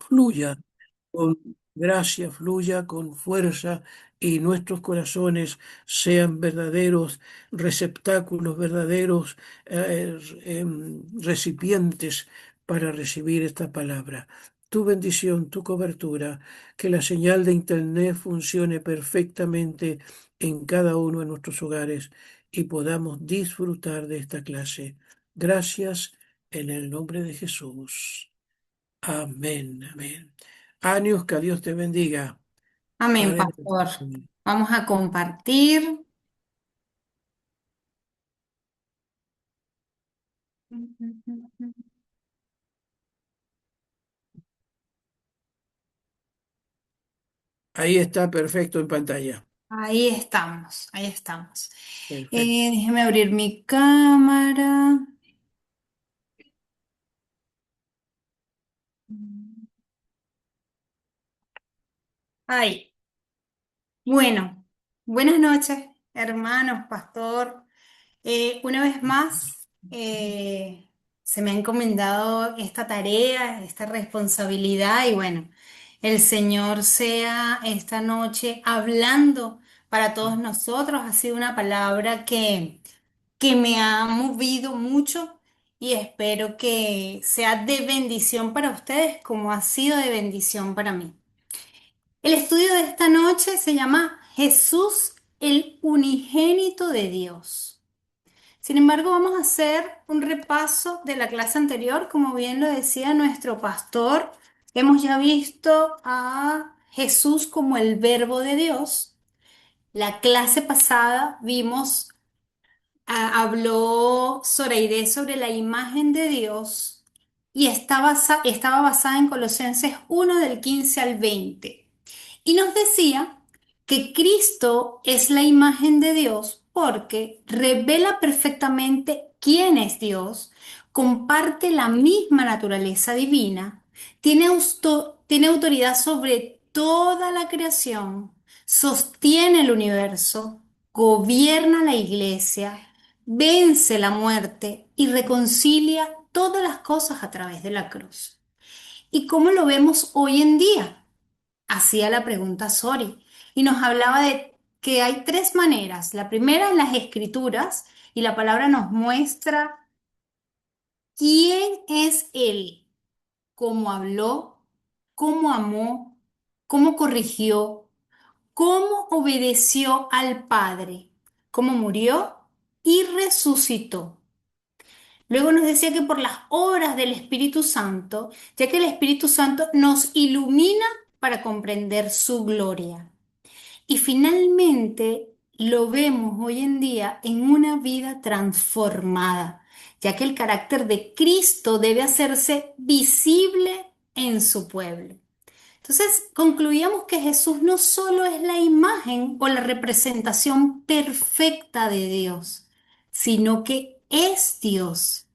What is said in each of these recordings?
fluya con gracia, fluya con fuerza y nuestros corazones sean verdaderos receptáculos, verdaderos recipientes para recibir esta palabra. Tu bendición, tu cobertura, que la señal de Internet funcione perfectamente en cada uno de nuestros hogares y podamos disfrutar de esta clase. Gracias en el nombre de Jesús. Amén, amén. Aniuska, Dios te bendiga. Amén, Adelante. pastor. Vamos a compartir. Ahí está perfecto en pantalla. Ahí estamos, ahí estamos. Perfecto. Déjeme abrir mi cámara. Ahí. Bueno, buenas noches, hermanos, pastor. Una vez más, se me ha encomendado esta tarea, esta responsabilidad y bueno, el Señor sea esta noche hablando para todos nosotros. Ha sido una palabra que me ha movido mucho y espero que sea de bendición para ustedes como ha sido de bendición para mí. El estudio de esta noche se llama Jesús, el unigénito de Dios. Sin embargo, vamos a hacer un repaso de la clase anterior, como bien lo decía nuestro pastor. Hemos ya visto a Jesús como el verbo de Dios. La clase pasada vimos, habló Zoraide sobre la imagen de Dios y estaba basada en Colosenses 1 del 15 al 20. Y nos decía que Cristo es la imagen de Dios porque revela perfectamente quién es Dios, comparte la misma naturaleza divina, tiene autoridad sobre toda la creación, sostiene el universo, gobierna la iglesia, vence la muerte y reconcilia todas las cosas a través de la cruz. ¿Y cómo lo vemos hoy en día? Hacía la pregunta Sori y nos hablaba de que hay tres maneras. La primera en las escrituras y la palabra nos muestra quién es Él, cómo habló, cómo amó, cómo corrigió, cómo obedeció al Padre, cómo murió y resucitó. Luego nos decía que por las obras del Espíritu Santo, ya que el Espíritu Santo nos ilumina para comprender su gloria. Y finalmente lo vemos hoy en día en una vida transformada, ya que el carácter de Cristo debe hacerse visible en su pueblo. Entonces, concluíamos que Jesús no solo es la imagen o la representación perfecta de Dios, sino que es Dios.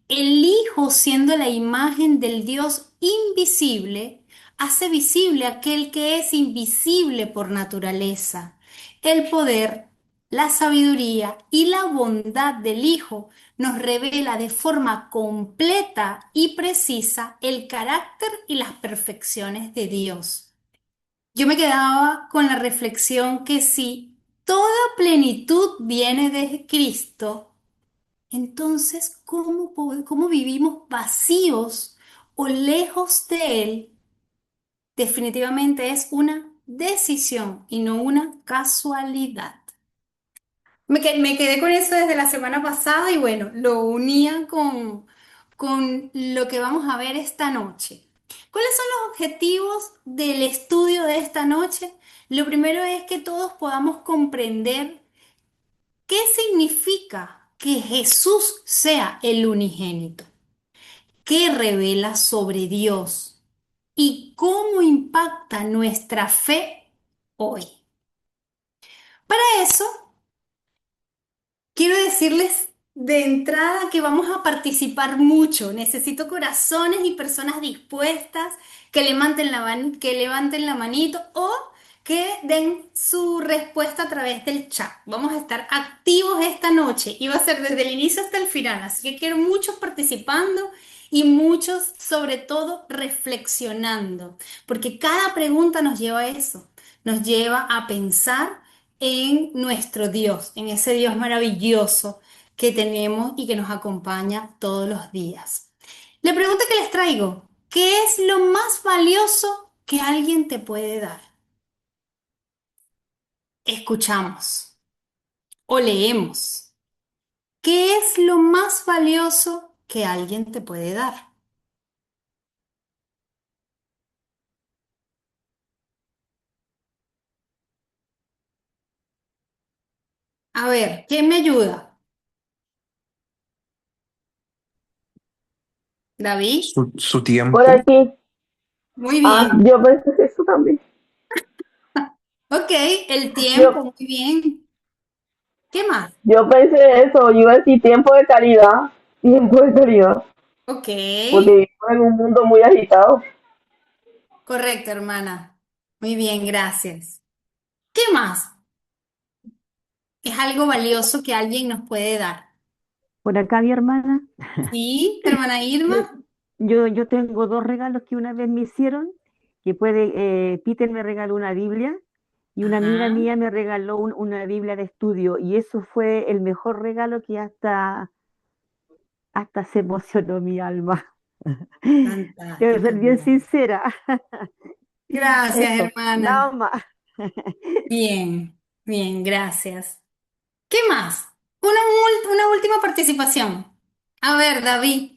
El Hijo, siendo la imagen del Dios invisible, hace visible aquel que es invisible por naturaleza. El poder, la sabiduría y la bondad del Hijo nos revela de forma completa y precisa el carácter y las perfecciones de Dios. Yo me quedaba con la reflexión que si toda plenitud viene de Cristo, entonces, ¿cómo vivimos vacíos o lejos de Él? Definitivamente es una decisión y no una casualidad. Me quedé con eso desde la semana pasada y bueno, lo unía con lo que vamos a ver esta noche. ¿Cuáles son los objetivos del estudio de esta noche? Lo primero es que todos podamos comprender qué significa que Jesús sea el unigénito, qué revela sobre Dios y cómo impacta nuestra fe hoy. Para eso, quiero decirles de entrada que vamos a participar mucho. Necesito corazones y personas dispuestas que que levanten la manito o que den su respuesta a través del chat. Vamos a estar activos esta noche y va a ser desde el inicio hasta el final. Así que quiero muchos participando y muchos sobre todo reflexionando, porque cada pregunta nos lleva a eso, nos lleva a pensar en nuestro Dios, en ese Dios maravilloso que tenemos y que nos acompaña todos los días. La pregunta que les traigo, ¿qué es lo más valioso que alguien te puede dar? Escuchamos o leemos. ¿Qué es lo más valioso que alguien te puede dar? A ver, ¿quién me ayuda? David. Su Por tiempo. aquí. Muy Ah, bien. yo pensé eso también. Ok, el tiempo, Yo, muy bien. ¿Qué más? yo pensé eso, yo iba a decir tiempo de calidad, Ok, porque vivimos en un mundo muy agitado. correcto, hermana. Muy bien, gracias. ¿Qué más? Es algo valioso que alguien nos puede dar. Por acá, mi hermana, ¿Sí, hermana yo, Irma? yo tengo dos regalos que una vez me hicieron, Peter me regaló una Biblia y una amiga Ajá, mía me regaló una Biblia de estudio y eso fue el mejor regalo que hasta se emocionó mi alma. Debo fantástico, ser bien hermana. sincera. Gracias, Eso, nada hermana. más. Bien, bien, gracias. ¿Qué más? Una última participación. A ver, David.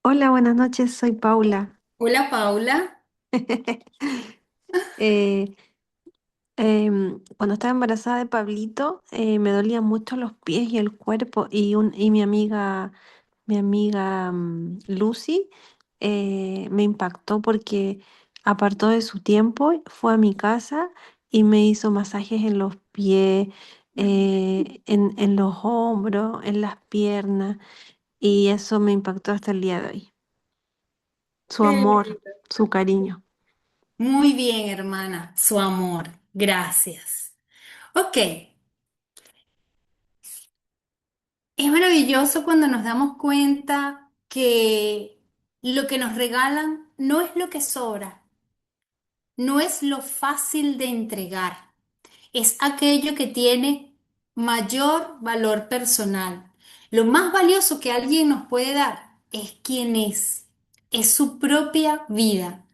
Hola, buenas noches, soy Paula. Hola, Paula. Eh, cuando estaba embarazada de Pablito, me dolían mucho los pies y el cuerpo y mi amiga Lucy me impactó porque apartó de su tiempo, fue a mi casa y me hizo masajes en los pies, en los hombros, en las piernas y eso me impactó hasta el día de hoy. Su Qué amor, lindo. su cariño. Muy bien, hermana. Su amor. Gracias. Ok. Es maravilloso cuando nos damos cuenta que lo que nos regalan no es lo que sobra, no es lo fácil de entregar, es aquello que tiene mayor valor personal. Lo más valioso que alguien nos puede dar es quién es su propia vida.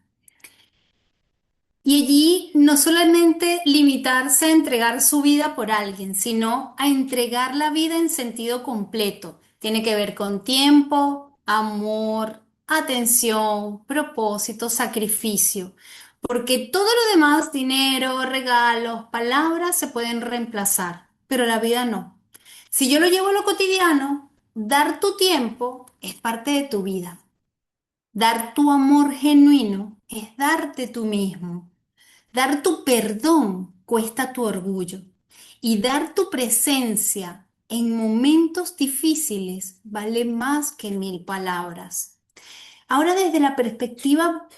Y allí no solamente limitarse a entregar su vida por alguien, sino a entregar la vida en sentido completo. Tiene que ver con tiempo, amor, atención, propósito, sacrificio. Porque todo lo demás, dinero, regalos, palabras, se pueden reemplazar, pero la vida no. Si yo lo llevo a lo cotidiano, dar tu tiempo es parte de tu vida. Dar tu amor genuino es darte tú mismo. Dar tu perdón cuesta tu orgullo y dar tu presencia en momentos difíciles vale más que mil palabras. Ahora desde la perspectiva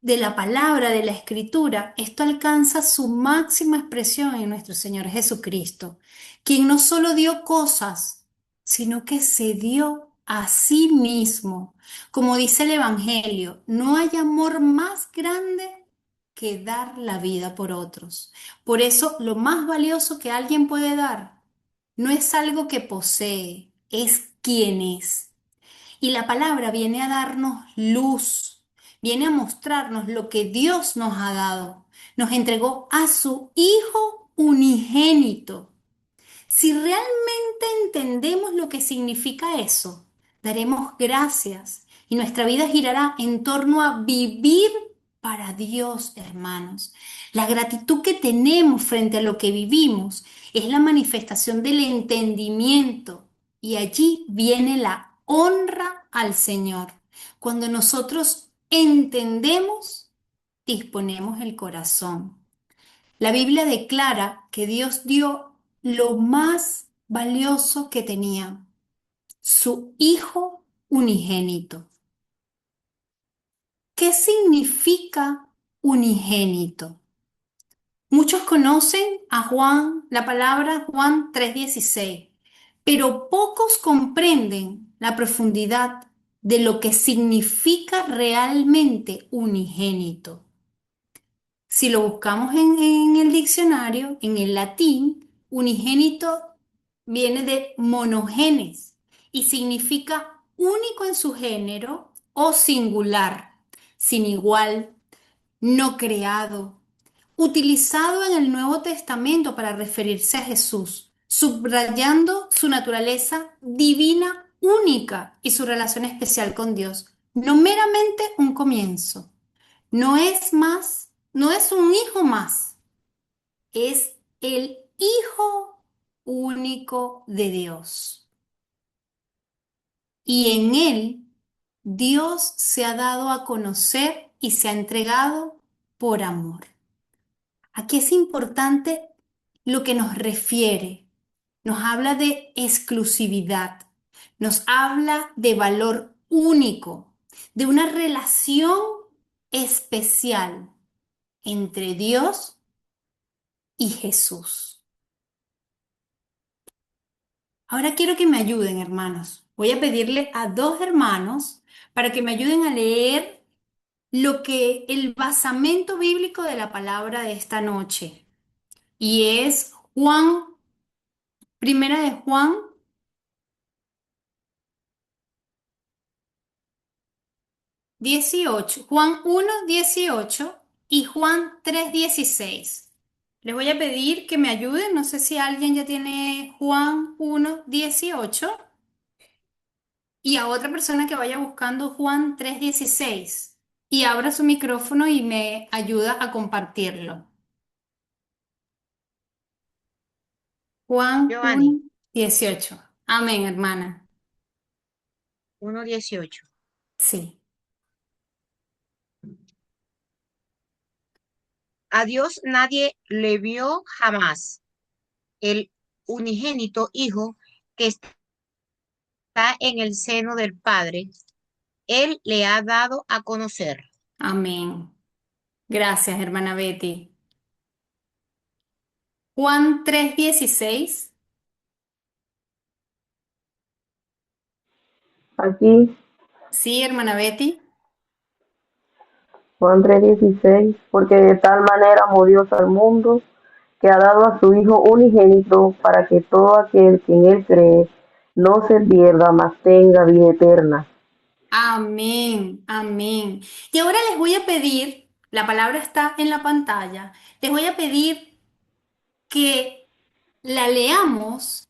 de la palabra, de la escritura, esto alcanza su máxima expresión en nuestro Señor Jesucristo, quien no solo dio cosas, sino que se dio a sí mismo. Como dice el Evangelio, no hay amor más grande que dar la vida por otros. Por eso, lo más valioso que alguien puede dar no es algo que posee, es quien es. Y la palabra viene a darnos luz, viene a mostrarnos lo que Dios nos ha dado. Nos entregó a su Hijo unigénito. Si realmente entendemos lo que significa eso, daremos gracias y nuestra vida girará en torno a vivir para Dios, hermanos. La gratitud que tenemos frente a lo que vivimos es la manifestación del entendimiento y allí viene la honra al Señor. Cuando nosotros entendemos, disponemos el corazón. La Biblia declara que Dios dio lo más valioso que tenía, su Hijo unigénito. ¿Qué significa unigénito? Muchos conocen a Juan, la palabra Juan 3:16, pero pocos comprenden la profundidad de lo que significa realmente unigénito. Si lo buscamos en el diccionario, en el latín, unigénito viene de monogenes y significa único en su género o singular, sin igual, no creado, utilizado en el Nuevo Testamento para referirse a Jesús, subrayando su naturaleza divina única y su relación especial con Dios, no meramente un comienzo. No es más, no es un hijo más, es el Hijo único de Dios. Y en él, Dios se ha dado a conocer y se ha entregado por amor. Aquí es importante lo que nos refiere. Nos habla de exclusividad, nos habla de valor único, de una relación especial entre Dios y Jesús. Ahora quiero que me ayuden, hermanos. Voy a pedirle a dos hermanos para que me ayuden a leer lo que el basamento bíblico de la palabra de esta noche. Y es Primera de Juan 18, Juan 1:18 y Juan 3:16. Les voy a pedir que me ayuden. No sé si alguien ya tiene Juan 1:18 y a otra persona que vaya buscando Juan 3:16 y abra su micrófono y me ayuda a compartirlo. Juan Giovanni, 1:18. Amén, hermana. 1:18. Sí. A Dios nadie le vio jamás. El unigénito Hijo que está en el seno del Padre, Él le ha dado a conocer. Amén. Gracias, hermana Betty. Juan 3:16. Aquí, Sí, hermana Betty. Juan 3:16, porque de tal manera amó Dios al mundo, que ha dado a su Hijo unigénito, para que todo aquel que en él cree no se pierda, mas tenga vida eterna. Amén, amén. Y ahora les voy a pedir, la palabra está en la pantalla, les voy a pedir que la leamos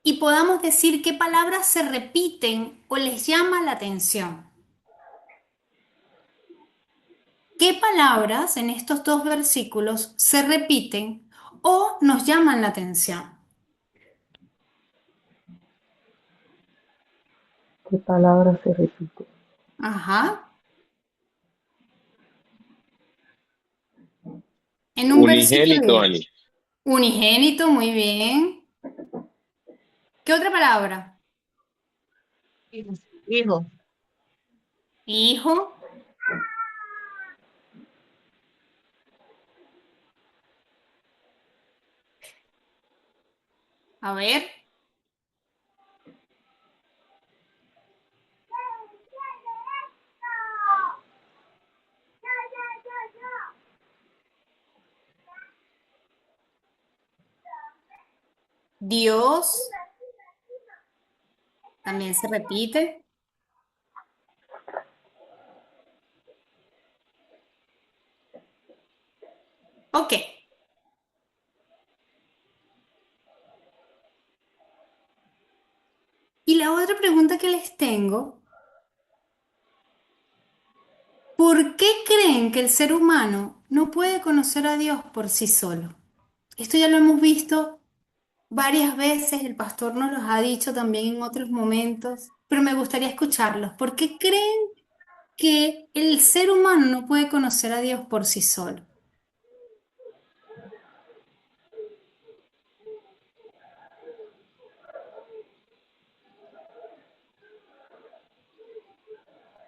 y podamos decir qué palabras se repiten o les llama la atención. ¿Qué palabras en estos dos versículos se repiten o nos llaman la atención? ¿Qué palabra se repite? Ajá. En un versículo Unigénito, de Ani. unigénito, muy bien. ¿Qué otra palabra? Hijo, Hijo. A ver. Dios. También se repite. Ok. Y la otra pregunta que les tengo, ¿por qué creen que el ser humano no puede conocer a Dios por sí solo? Esto ya lo hemos visto varias veces, el pastor nos los ha dicho también en otros momentos, pero me gustaría escucharlos. ¿Por qué creen que el ser humano no puede conocer a Dios por sí solo?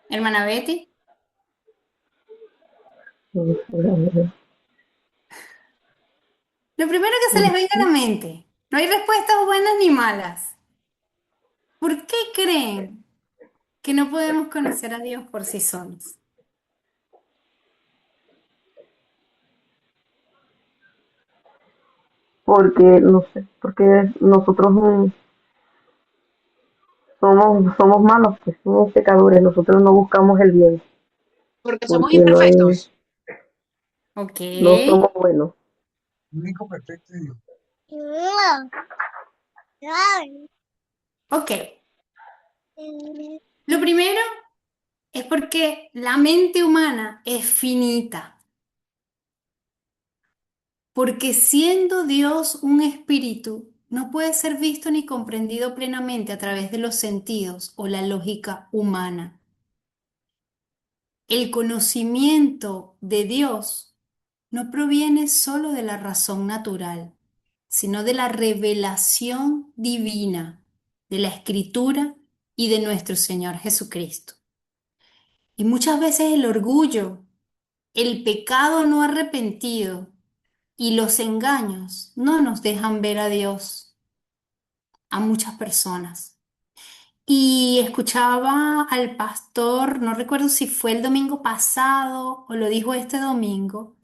Hermana Betty, lo primero que se les venga a la mente, no hay respuestas buenas ni malas. ¿Por qué creen que no podemos conocer a Dios por sí solos? Porque, no sé, porque nosotros somos malos, pues somos pecadores, nosotros no buscamos el bien, Porque somos porque imperfectos. Ok, no somos buenos. ok. Lo primero es porque la mente humana es finita, porque siendo Dios un espíritu, no puede ser visto ni comprendido plenamente a través de los sentidos o la lógica humana. El conocimiento de Dios no proviene solo de la razón natural, sino de la revelación divina, de la Escritura y de nuestro Señor Jesucristo. Y muchas veces el orgullo, el pecado no arrepentido y los engaños no nos dejan ver a Dios a muchas personas. Y escuchaba al pastor, no recuerdo si fue el domingo pasado o lo dijo este domingo,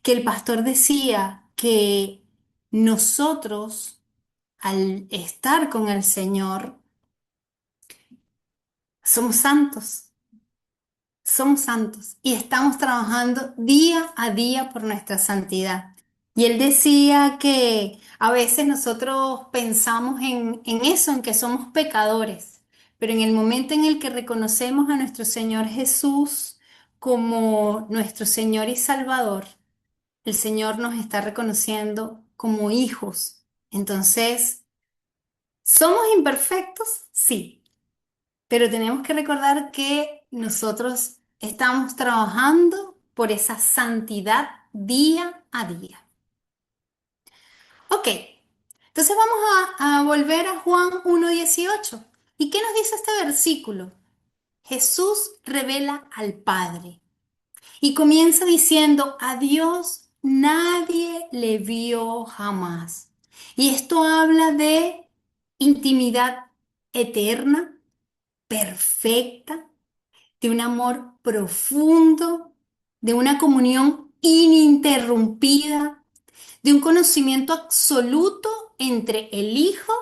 que el pastor decía que nosotros, al estar con el Señor, somos santos, somos santos y estamos trabajando día a día por nuestra santidad. Y él decía que a veces nosotros pensamos en eso, en que somos pecadores, pero en el momento en el que reconocemos a nuestro Señor Jesús como nuestro Señor y Salvador, el Señor nos está reconociendo como hijos. Entonces, ¿somos imperfectos? Sí, pero tenemos que recordar que nosotros estamos trabajando por esa santidad día a día. Ok, entonces vamos a volver a Juan 1:18. ¿Y qué nos dice este versículo? Jesús revela al Padre y comienza diciendo, a Dios nadie le vio jamás. Y esto habla de intimidad eterna, perfecta, de un amor profundo, de una comunión ininterrumpida, de un conocimiento absoluto entre el Hijo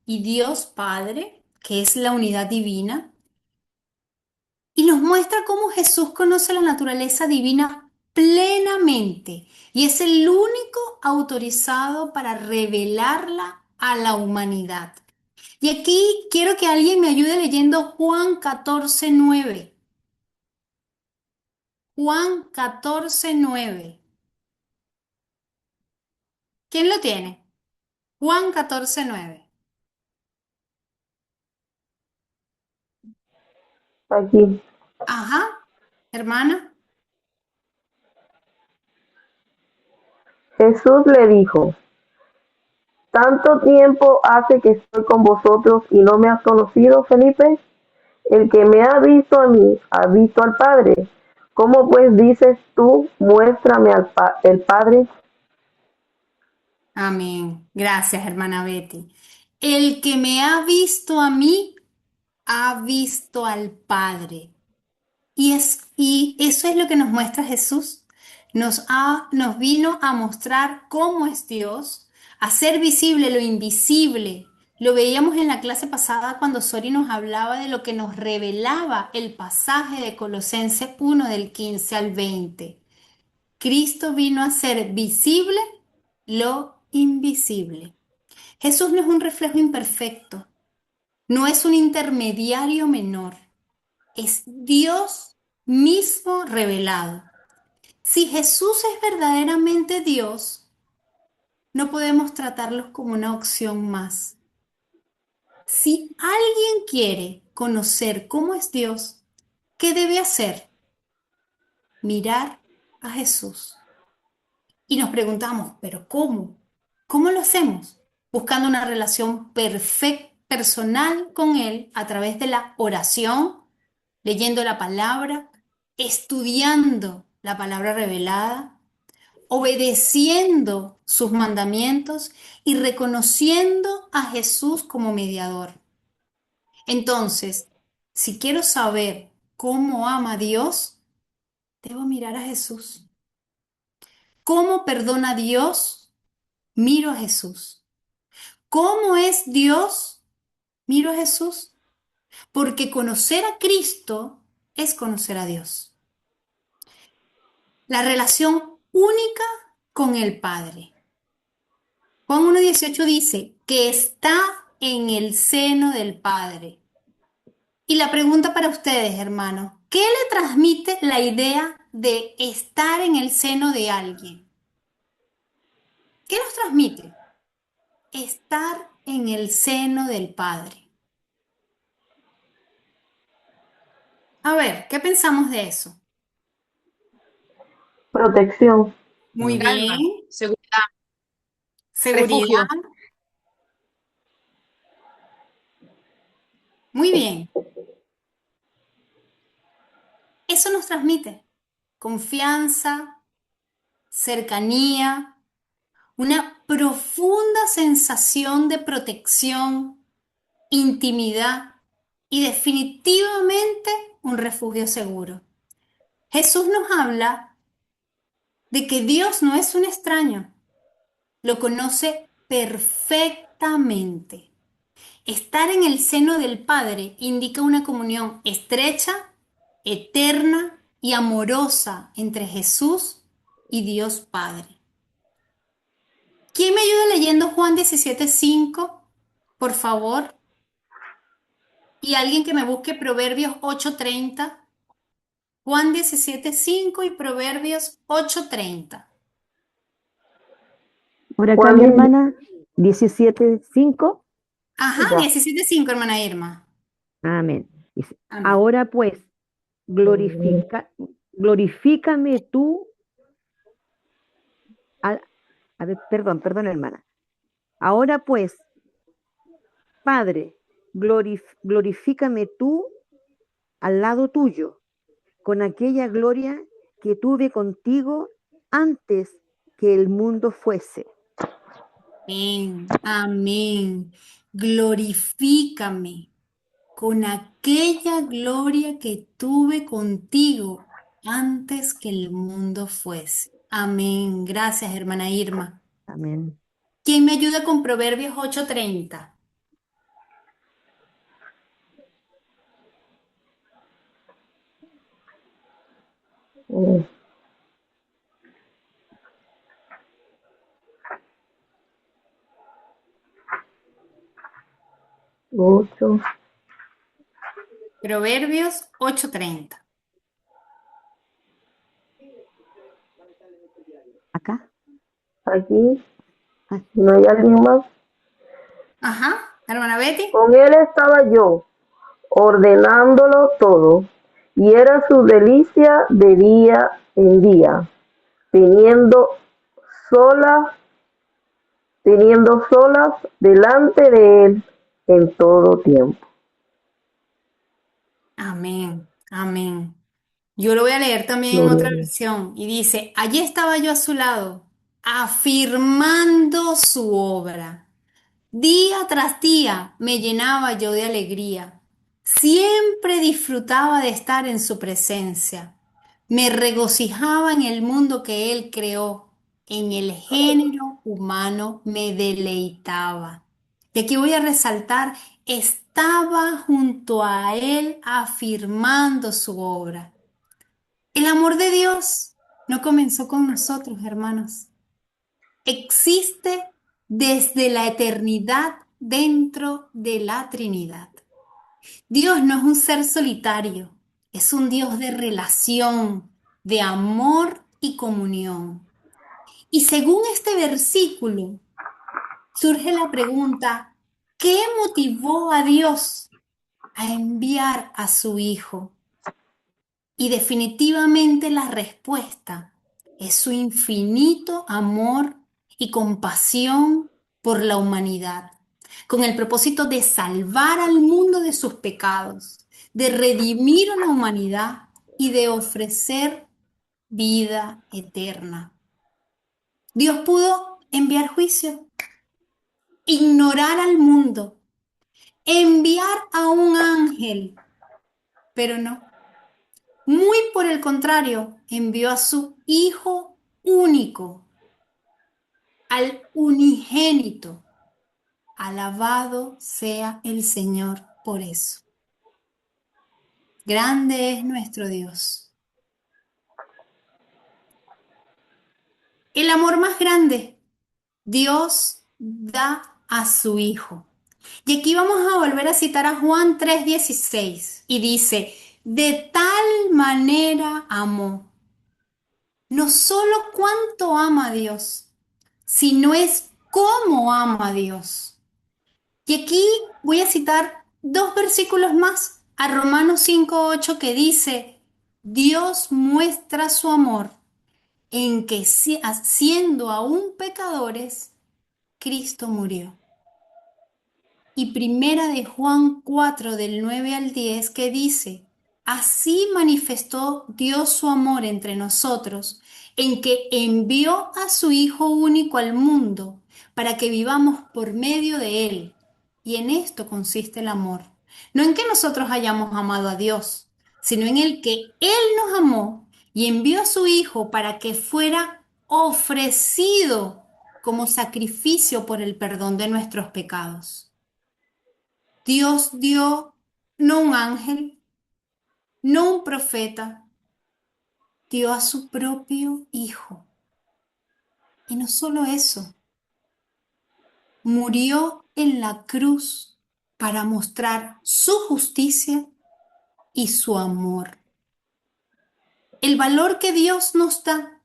y Dios Padre, que es la unidad divina, y nos muestra cómo Jesús conoce la naturaleza divina plenamente y es el único autorizado para revelarla a la humanidad. Y aquí quiero que alguien me ayude leyendo Juan 14:9. Juan 14:9. ¿Quién lo tiene? Juan 14:9. Aquí, Ajá, hermana. Jesús le dijo, ¿tanto tiempo hace que estoy con vosotros y no me has conocido, Felipe? El que me ha visto a mí, ha visto al Padre. ¿Cómo pues dices tú, muéstrame el Padre? Amén. Gracias, hermana Betty. El que me ha visto a mí, ha visto al Padre. Y eso es lo que nos muestra Jesús. Nos vino a mostrar cómo es Dios, a hacer visible lo invisible. Lo veíamos en la clase pasada cuando Sori nos hablaba de lo que nos revelaba el pasaje de Colosenses 1 del 15 al 20. Cristo vino a hacer visible lo invisible. Jesús no es un reflejo imperfecto, no es un intermediario menor, es Dios mismo revelado. Si Jesús es verdaderamente Dios, no podemos tratarlos como una opción más. Si alguien quiere conocer cómo es Dios, ¿qué debe hacer? Mirar a Jesús. Y nos preguntamos, ¿pero cómo? ¿Cómo lo hacemos? Buscando una relación perfecta, personal con Él a través de la oración, leyendo la palabra, estudiando la palabra revelada, obedeciendo sus mandamientos y reconociendo a Jesús como mediador. Entonces, si quiero saber cómo ama a Dios, debo mirar a Jesús. ¿Cómo perdona a Dios? Miro a Jesús. ¿Cómo es Dios? Miro a Jesús. Porque conocer a Cristo es conocer a Dios. La relación única con el Padre. Juan 1:18 dice que está en el seno del Padre. Y la pregunta para ustedes, hermanos, ¿qué le transmite la idea de estar en el seno de alguien? ¿Qué nos transmite? Estar en el seno del Padre. A ver, ¿qué pensamos de eso? Protección. Muy Calma, bien. seguridad, Seguridad. refugio. Muy bien. Eso nos transmite confianza, cercanía, una profunda sensación de protección, intimidad y definitivamente un refugio seguro. Jesús nos habla de que Dios no es un extraño, lo conoce perfectamente. Estar en el seno del Padre indica una comunión estrecha, eterna y amorosa entre Jesús y Dios Padre. ¿Quién me ayuda leyendo Juan 17:5? Por favor. Y alguien que me busque Proverbios 8:30. Juan 17:5 y Proverbios 8:30. Por acá mi Juan hermana, 17:5. Ajá, ya. 17:5, hermana Irma. Amén. Dice, Amén. ahora pues, glorifícame tú, a ver, perdón, hermana. Ahora pues, Padre, glorifícame tú al lado tuyo, con aquella gloria que tuve contigo antes que el mundo fuese. Amén. Amén. Glorifícame con aquella gloria que tuve contigo antes que el mundo fuese. Amén. Gracias, hermana Irma. Amén. ¿Quién me ayuda con Proverbios 8:30? 8. Proverbios 8:30. Acá. Aquí Ah, no hay alguien más. Ajá, hermana Betty. Con él estaba yo, ordenándolo todo, y era su delicia de día en día, teniendo solas, teniendo solas delante de él en todo tiempo. Amén. Amén. Yo lo voy a leer también en Gloria otra a Dios. versión y dice, allí estaba yo a su lado, afirmando su obra. Día tras día me llenaba yo de alegría. Siempre disfrutaba de estar en su presencia. Me regocijaba en el mundo que él creó. En el género humano me deleitaba. Y aquí voy a resaltar, estaba junto a él afirmando su obra. El amor de Dios no comenzó con nosotros, hermanos. Existe desde la eternidad dentro de la Trinidad. Dios no es un ser solitario, es un Dios de relación, de amor y comunión. Y según este versículo, surge la pregunta, ¿qué motivó a Dios a enviar a su Hijo? Y definitivamente la respuesta es su infinito amor y compasión por la humanidad, con el propósito de salvar al mundo de sus pecados, de redimir a la humanidad y de ofrecer vida eterna. Dios pudo enviar juicio, ignorar al mundo, enviar a un ángel, pero no. Muy por el contrario, envió a su Hijo único, al unigénito. Alabado sea el Señor por eso. Grande es nuestro Dios. El amor más grande, Dios da a su Hijo. Y aquí vamos a volver a citar a Juan 3:16 y dice, de tal manera amó, no solo cuánto ama a Dios, sino es cómo ama a Dios. Y aquí voy a citar dos versículos más, a Romanos 5:8 que dice, Dios muestra su amor en que siendo aún pecadores, Cristo murió. Y primera de Juan 4 del 9 al 10 que dice, así manifestó Dios su amor entre nosotros, en que envió a su Hijo único al mundo para que vivamos por medio de él. Y en esto consiste el amor. No en que nosotros hayamos amado a Dios, sino en el que Él nos amó y envió a su Hijo para que fuera ofrecido como sacrificio por el perdón de nuestros pecados. Dios dio no un ángel, no un profeta, dio a su propio Hijo. Y no solo eso, murió en la cruz para mostrar su justicia y su amor. El valor que Dios nos da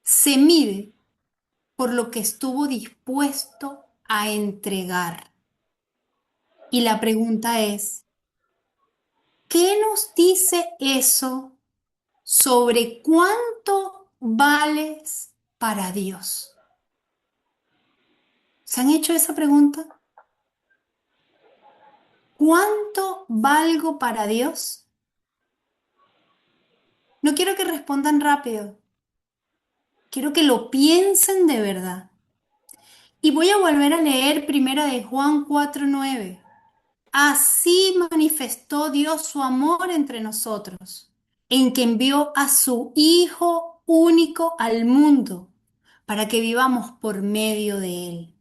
se mide por lo que estuvo dispuesto a entregar. Y la pregunta es, ¿qué nos dice eso sobre cuánto vales para Dios? ¿Se han hecho esa pregunta? ¿Cuánto valgo para Dios? No quiero que respondan rápido. Quiero que lo piensen de verdad. Y voy a volver a leer primera de Juan 4:9. Así manifestó Dios su amor entre nosotros, en que envió a su Hijo único al mundo para que vivamos por medio de él.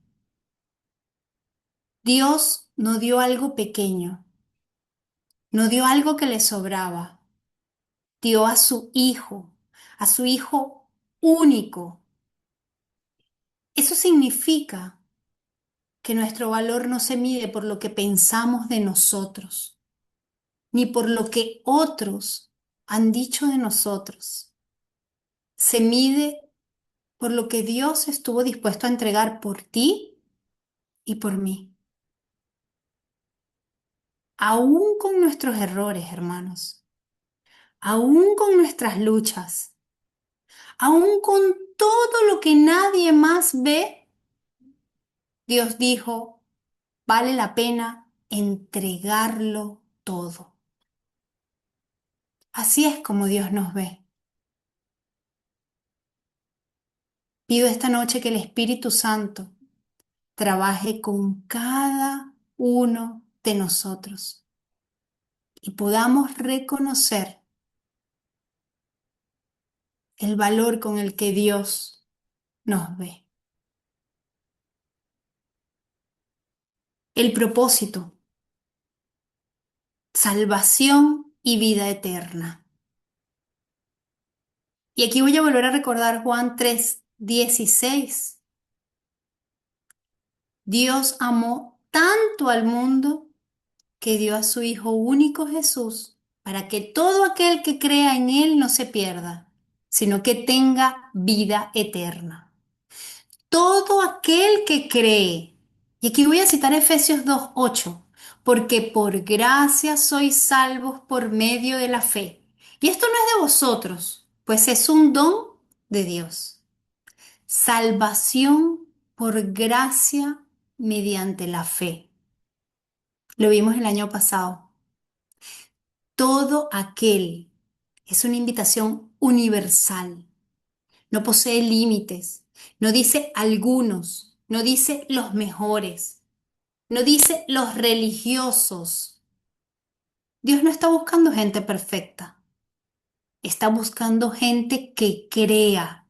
Dios no dio algo pequeño, no dio algo que le sobraba, dio a su Hijo único. Eso significa que nuestro valor no se mide por lo que pensamos de nosotros, ni por lo que otros han dicho de nosotros. Se mide por lo que Dios estuvo dispuesto a entregar por ti y por mí. Aún con nuestros errores, hermanos, aún con nuestras luchas, aún con todo lo que nadie más ve, Dios dijo, vale la pena entregarlo todo. Así es como Dios nos ve. Pido esta noche que el Espíritu Santo trabaje con cada uno de nosotros y podamos reconocer el valor con el que Dios nos ve. El propósito, salvación y vida eterna. Y aquí voy a volver a recordar Juan 3:16. Dios amó tanto al mundo que dio a su Hijo único Jesús para que todo aquel que crea en Él no se pierda, sino que tenga vida eterna. Todo aquel que cree. Y aquí voy a citar Efesios 2:8, porque por gracia sois salvos por medio de la fe. Y esto no es de vosotros, pues es un don de Dios. Salvación por gracia mediante la fe. Lo vimos el año pasado. Todo aquel es una invitación universal. No posee límites. No dice algunos. No dice los mejores. No dice los religiosos. Dios no está buscando gente perfecta. Está buscando gente que crea,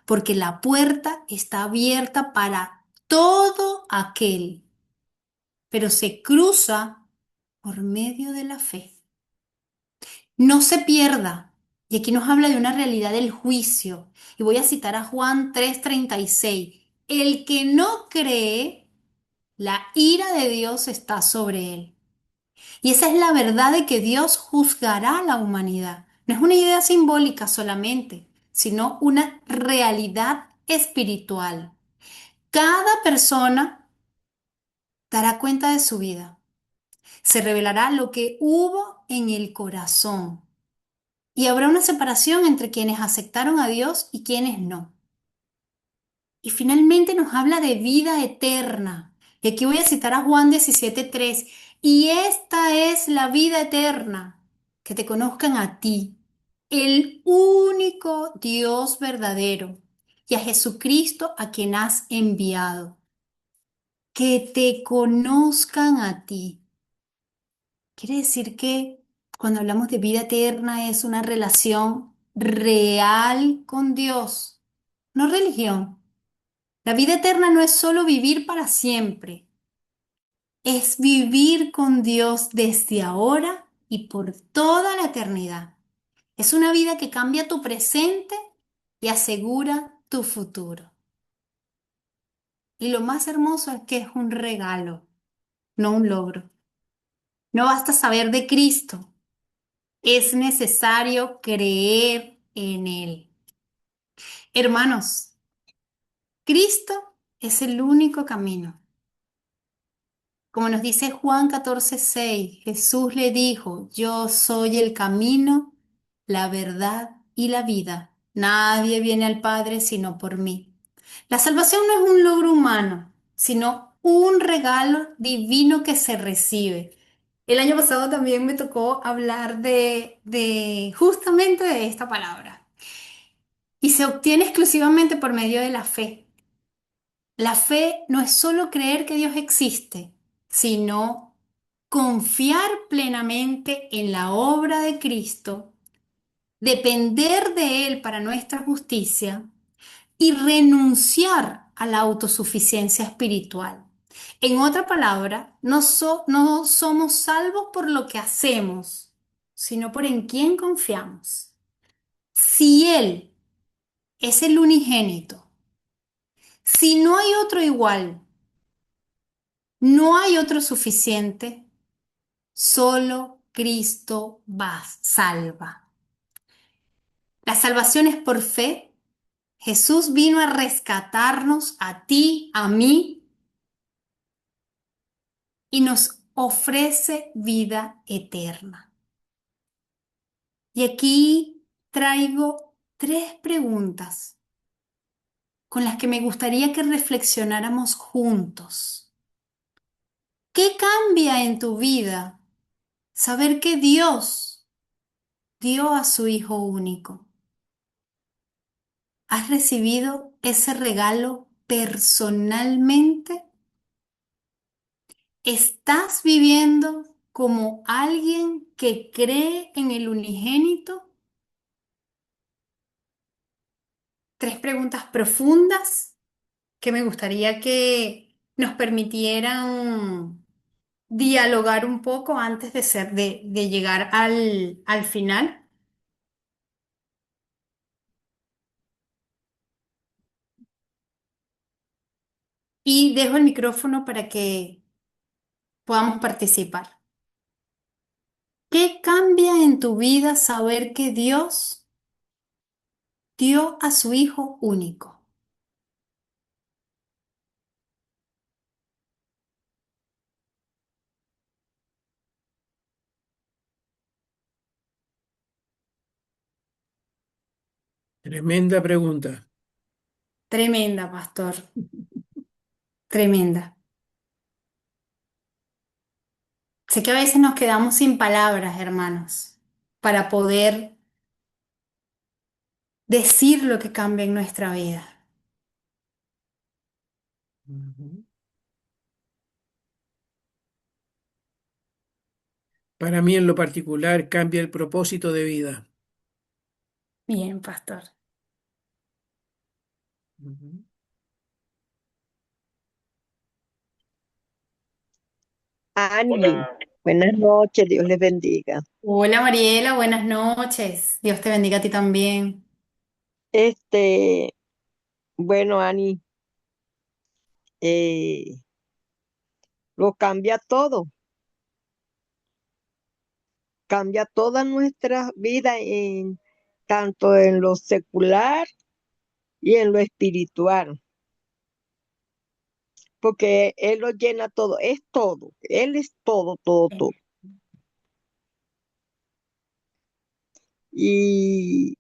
porque la puerta está abierta para todo aquel, pero se cruza por medio de la fe. No se pierda. Y aquí nos habla de una realidad del juicio. Y voy a citar a Juan 3:36. El que no cree, la ira de Dios está sobre él. Y esa es la verdad de que Dios juzgará a la humanidad. No es una idea simbólica solamente, sino una realidad espiritual. Cada persona dará cuenta de su vida. Se revelará lo que hubo en el corazón. Y habrá una separación entre quienes aceptaron a Dios y quienes no. Y finalmente nos habla de vida eterna. Y aquí voy a citar a Juan 17:3. Y esta es la vida eterna, que te conozcan a ti, el único Dios verdadero, y a Jesucristo a quien has enviado. Que te conozcan a ti. Quiere decir que cuando hablamos de vida eterna es una relación real con Dios, no religión. La vida eterna no es solo vivir para siempre, es vivir con Dios desde ahora y por toda la eternidad. Es una vida que cambia tu presente y asegura tu futuro. Y lo más hermoso es que es un regalo, no un logro. No basta saber de Cristo, es necesario creer en Él. Hermanos, Cristo es el único camino. Como nos dice Juan 14:6, Jesús le dijo, yo soy el camino, la verdad y la vida. Nadie viene al Padre sino por mí. La salvación no es un logro humano, sino un regalo divino que se recibe. El año pasado también me tocó hablar de justamente de esta palabra. Y se obtiene exclusivamente por medio de la fe. La fe no es solo creer que Dios existe, sino confiar plenamente en la obra de Cristo, depender de Él para nuestra justicia y renunciar a la autosuficiencia espiritual. En otra palabra, no somos salvos por lo que hacemos, sino por en quién confiamos. Si Él es el unigénito, si no hay otro igual, no hay otro suficiente, solo Cristo salva. La salvación es por fe. Jesús vino a rescatarnos a ti, a mí, y nos ofrece vida eterna. Y aquí traigo 3 preguntas con las que me gustaría que reflexionáramos juntos. ¿Qué cambia en tu vida saber que Dios dio a su Hijo único? ¿Has recibido ese regalo personalmente? ¿Estás viviendo como alguien que cree en el unigénito? 3 preguntas profundas que me gustaría que nos permitieran dialogar un poco antes de llegar al final. Y dejo el micrófono para que podamos participar. ¿Qué cambia en tu vida saber que Dios dio a su Hijo único? Tremenda pregunta. Tremenda, pastor, tremenda. Sé que a veces nos quedamos sin palabras, hermanos, para poder decir lo que cambia en nuestra vida. Ujú. Para mí en lo particular cambia el propósito de vida. Bien, pastor. Ujú. Ani, buenas noches, Dios les bendiga. Hola Mariela, buenas noches. Dios te bendiga a ti también. Este, bueno, Ani, eh, lo cambia toda nuestra vida tanto en lo secular y en lo espiritual, porque Él lo llena todo, es todo, Él es todo, todo, todo. Y,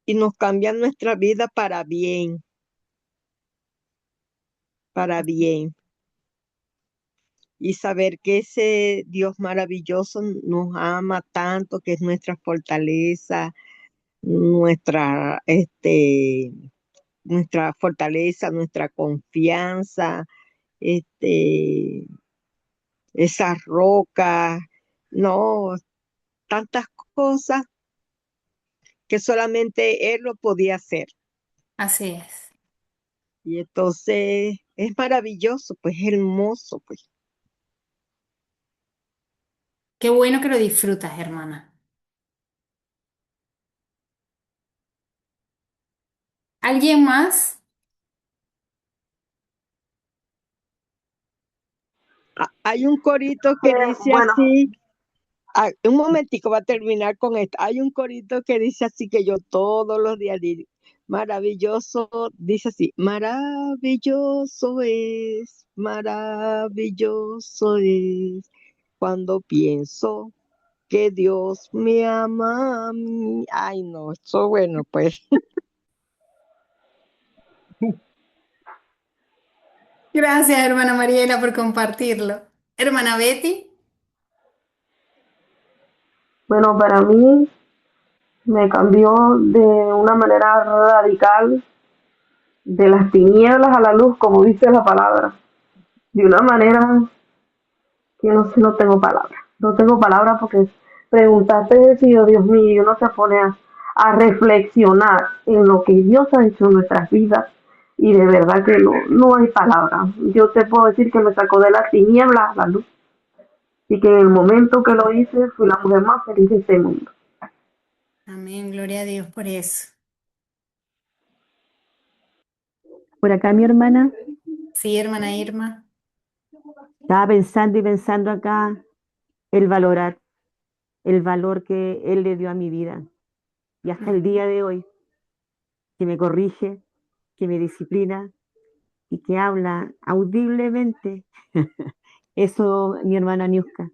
y nos cambia nuestra vida para bien. Y saber que ese Dios maravilloso nos ama tanto, que es nuestra fortaleza, nuestra, nuestra fortaleza, nuestra confianza, este, esas rocas, no, tantas cosas que solamente Él lo podía hacer. Así es. Y entonces es maravilloso, pues hermoso, pues. Qué bueno que lo disfrutas, hermana. ¿Alguien más? Hay un corito que dice Bueno, así. Un momentico va a terminar con esto. Hay un corito que dice así que yo todos los días digo, maravilloso, dice así, maravilloso es cuando pienso que Dios me ama a mí. Ay, no, eso bueno, pues. Gracias, hermana Mariela, por compartirlo. Hermana Betty. bueno, para mí me cambió de una manera radical de las tinieblas a la luz, como dice la palabra, de una manera que no sé, no tengo palabras. No tengo palabras porque preguntaste eso y yo, Dios mío, y uno se pone a reflexionar en lo que Dios ha hecho en nuestras vidas y de verdad que no hay palabras. Yo te puedo decir que me sacó de las tinieblas a la luz y que en el momento que lo hice fui la mujer más feliz de este mundo. Amén, gloria a Dios por eso. Por acá mi hermana Sí, hermana Irma. estaba pensando y pensando acá el valorar, el valor que Él le dio a mi vida. Y hasta el día de hoy, que me corrige, que me disciplina y que habla audiblemente. Eso, mi hermana Niuska.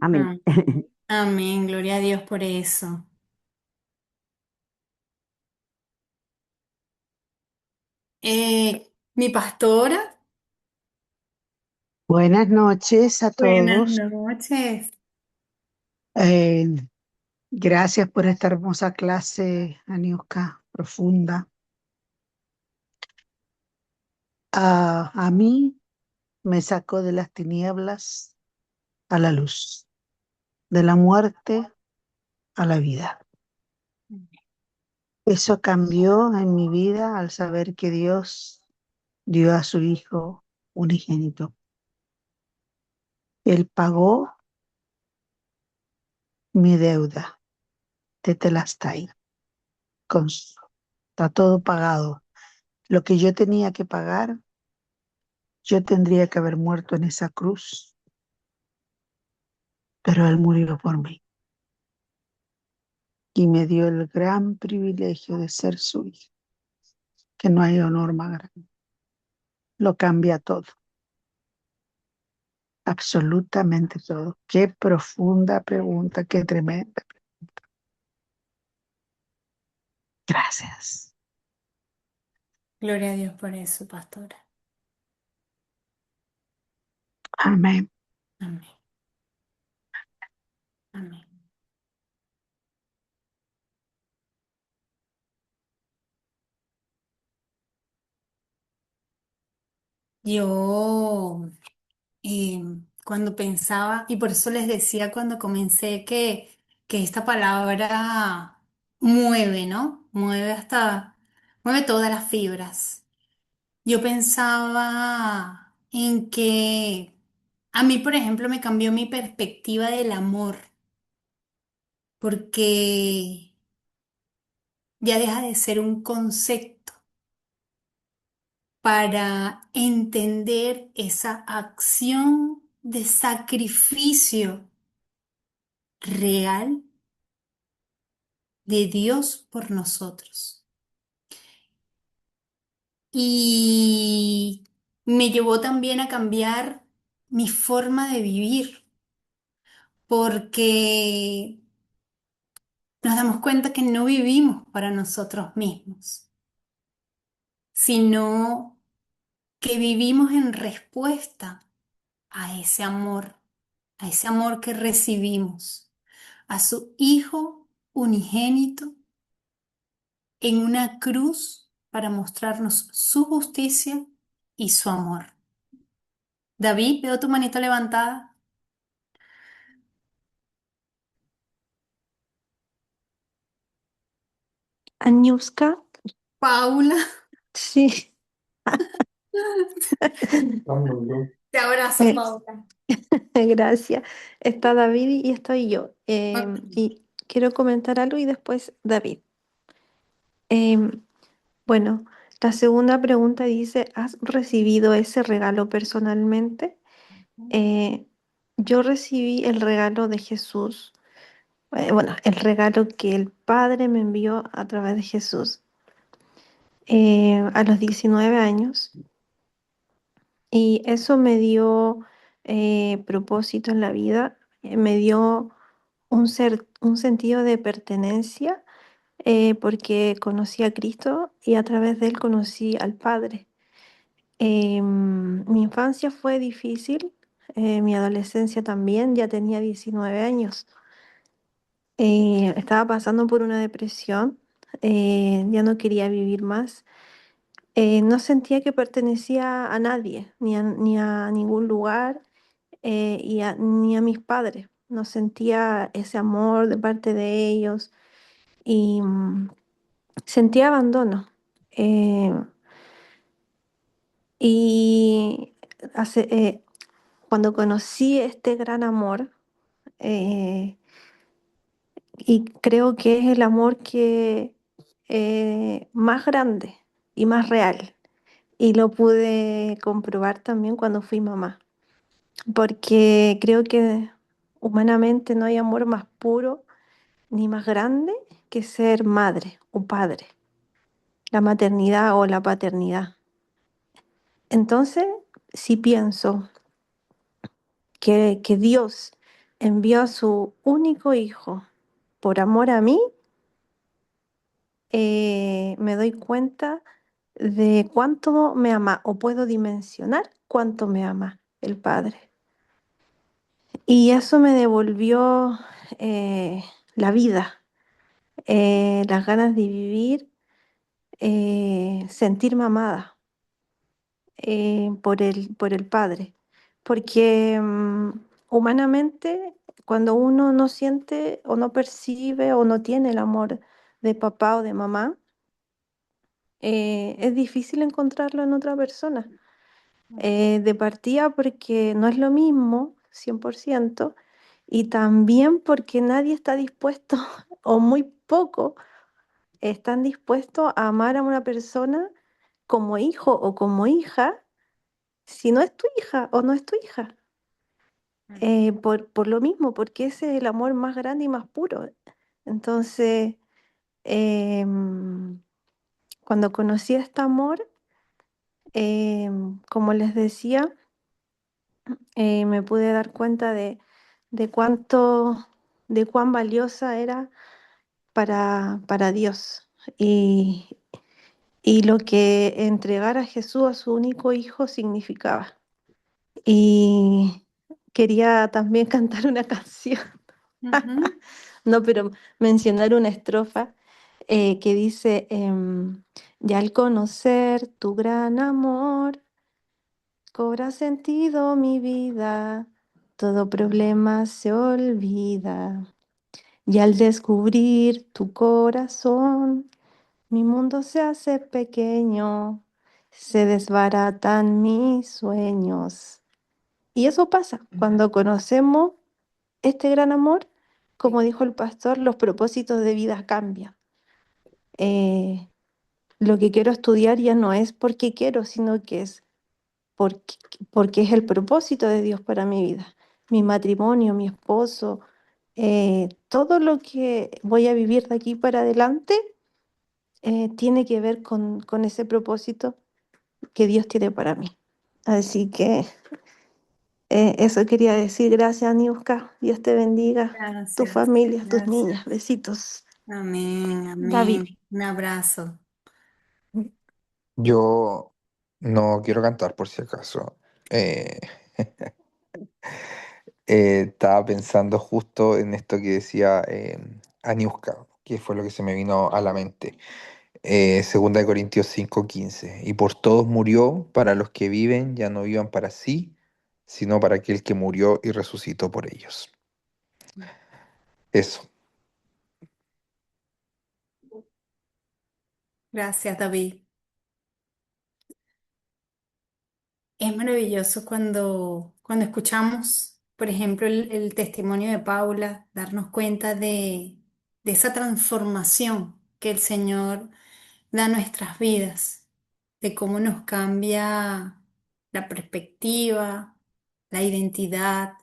Amén. Ah, amén, gloria a Dios por eso. Mi pastora, Buenas noches a buenas todos. noches. Eh, Gracias por esta hermosa clase, Aniuska, profunda. A mí me sacó de las tinieblas a la luz, de la muerte a la vida. Eso cambió en mi vida al saber que Dios dio a su Hijo unigénito. Él pagó mi deuda de Telastai. Está todo pagado. Lo que yo tenía que pagar, yo tendría que haber muerto en esa cruz, pero Él murió por mí y me dio el gran privilegio de ser su hija, que no hay honor más grande. Lo cambia todo, absolutamente todo. Qué profunda pregunta, qué tremenda. Gracias. Gloria a Dios por eso, pastora. Amén. Amén, amén. Yo, cuando pensaba, y por eso les decía cuando comencé que esta palabra mueve, ¿no? Mueve todas las fibras. Yo pensaba en que a mí, por ejemplo, me cambió mi perspectiva del amor, porque ya deja de ser un concepto para entender esa acción de sacrificio real de Dios por nosotros. Y me llevó también a cambiar mi forma de vivir, porque nos damos cuenta que no vivimos para nosotros mismos, sino que vivimos en respuesta a ese amor que recibimos, a su Hijo unigénito en una cruz para mostrarnos su justicia y su amor. David, veo tu manito levantada. Aniuska, Paula, sí. te abrazo, Eh, Paula. Gracias. Está David y estoy yo. Ok. Y quiero comentar algo y después David. Em, bueno, la segunda pregunta dice, ¿has recibido ese regalo personalmente? Eh, yo recibí el regalo de Jesús, bueno, el regalo que el Padre me envió a través de Jesús a los 19 años y eso me dio propósito en la vida, me dio un sentido de pertenencia porque conocí a Cristo y a través de él conocí al Padre. Mi infancia fue difícil, mi adolescencia también, ya tenía 19 años. Estaba pasando por una depresión, ya no quería vivir más. No sentía que pertenecía a nadie, ni a ningún lugar, ni a mis padres. No sentía ese amor de parte de ellos y sentía abandono. Eh, y hace, cuando conocí este gran amor, eh, y creo que es el amor que más grande y más real. Y lo pude comprobar también cuando fui mamá, porque creo que humanamente no hay amor más puro ni más grande que ser madre o padre, la maternidad o la paternidad. Entonces, si pienso que Dios envió a su único hijo por amor a mí, me doy cuenta de cuánto me ama o puedo dimensionar cuánto me ama el Padre. Y eso me devolvió la vida, las ganas de vivir, sentirme amada por el Padre. Porque humanamente, cuando uno no siente o no percibe o no tiene el amor de papá o de mamá, es difícil encontrarlo en otra persona. De partida porque no es lo mismo, 100%, y también porque nadie está dispuesto, o muy poco, están dispuestos a amar a una persona como hijo o como hija, si no es tu hija o no es tu hija. Por lo mismo, porque ese es el amor más grande y más puro. Entonces, em, cuando conocí este amor, como les decía, me pude dar cuenta de cuánto, de cuán valiosa era para Dios y lo que entregar a Jesús a su único hijo significaba. Y quería también cantar una canción, Ujú. no, pero mencionar una estrofa que dice, ya al conocer tu gran amor, cobra sentido mi vida. todo problema se olvida. Y al descubrir tu corazón, mi mundo se hace pequeño, se desbaratan mis sueños. Y eso pasa cuando conocemos este gran amor, como dijo el pastor, los propósitos de vida cambian. Eh, lo que quiero estudiar ya no es porque quiero, sino que es porque, porque es el propósito de Dios para mi vida. Mi matrimonio, mi esposo, todo lo que voy a vivir de aquí para adelante tiene que ver con ese propósito que Dios tiene para mí. Así que eso quería decir. Gracias, Niuska. Dios te bendiga. Tu Gracias, familia, tus niñas. gracias. Besitos. Amén, David. amén. Un abrazo. Yo no quiero cantar por si acaso. Eh, estaba pensando justo en esto que decía Aniuska, que fue lo que se me vino a la mente. Segunda de Corintios 5:15. Y por todos murió, para los que viven ya no vivan para sí, sino para aquel que murió y resucitó por ellos. Eso. Gracias, David. Es maravilloso cuando escuchamos, por ejemplo, el testimonio de Paula, darnos cuenta de esa transformación que el Señor da a nuestras vidas, de cómo nos cambia la perspectiva, la identidad,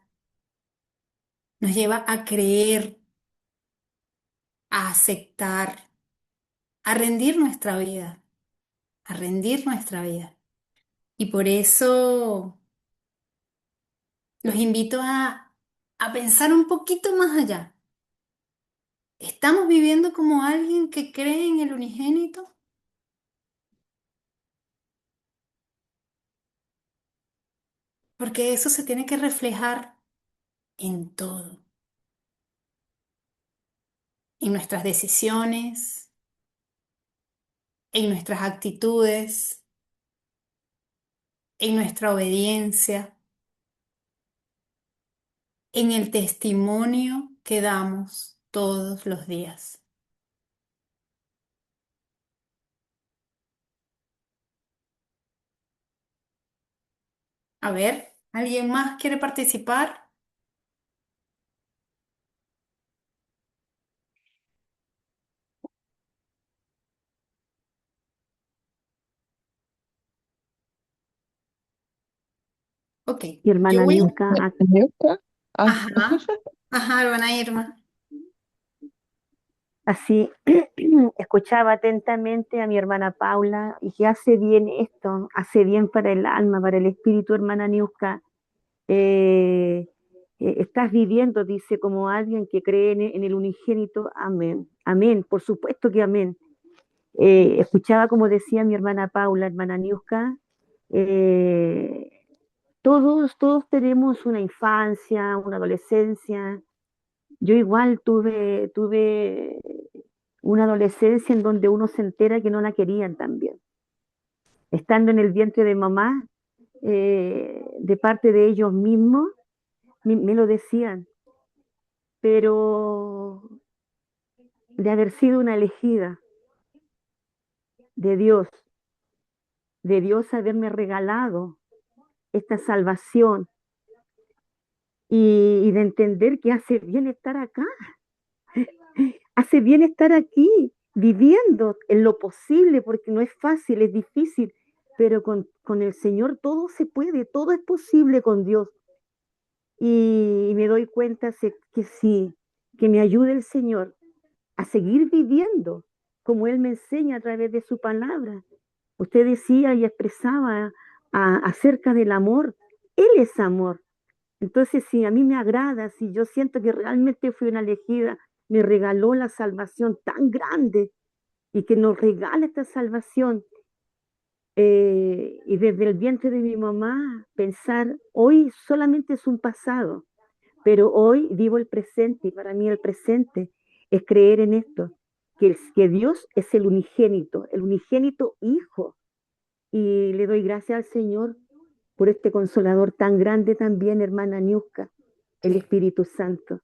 nos lleva a creer, a aceptar, a rendir nuestra vida, a rendir nuestra vida. Y por eso los invito a pensar un poquito más allá. ¿Estamos viviendo como alguien que cree en el unigénito? Porque eso se tiene que reflejar en todo, en nuestras decisiones, en nuestras actitudes, en nuestra obediencia, en el testimonio que damos todos los días. A ver, ¿alguien más quiere participar? Ok, Mi yo hermana voy Niuska, ¿Newca? Ah, Ajá, ajá, hermana Irma. así escuchaba atentamente a mi hermana Paula y que hace bien esto, hace bien para el alma, para el espíritu, hermana Niuska. Eh, estás viviendo, dice, como alguien que cree en el unigénito. Amén. Amén, por supuesto que amén. Escuchaba como decía mi hermana Paula, hermana Niuska, eh, todos tenemos una infancia, una adolescencia. Yo igual tuve una adolescencia en donde uno se entera que no la querían también. Estando en el vientre de mamá, de parte de ellos mismos, me lo decían, pero de haber sido una elegida de Dios, de Dios haberme regalado esta salvación y de entender que hace bien estar acá, hace bien estar aquí, viviendo en lo posible, porque no es fácil, es difícil, pero con el Señor todo se puede, todo es posible con Dios. Y me doy cuenta que sí, que me ayude el Señor a seguir viviendo como Él me enseña a través de su palabra. Usted decía y expresaba acerca del amor. Él es amor. Entonces, si a mí me agrada, si yo siento que realmente fui una elegida, me regaló la salvación tan grande y que nos regala esta salvación. Y desde el vientre de mi mamá, pensar, hoy solamente es un pasado, pero hoy vivo el presente y para mí el presente es creer en esto, que Dios es el unigénito Hijo. Y le doy gracias al Señor por este consolador tan grande también, hermana Niuska, el Espíritu Santo,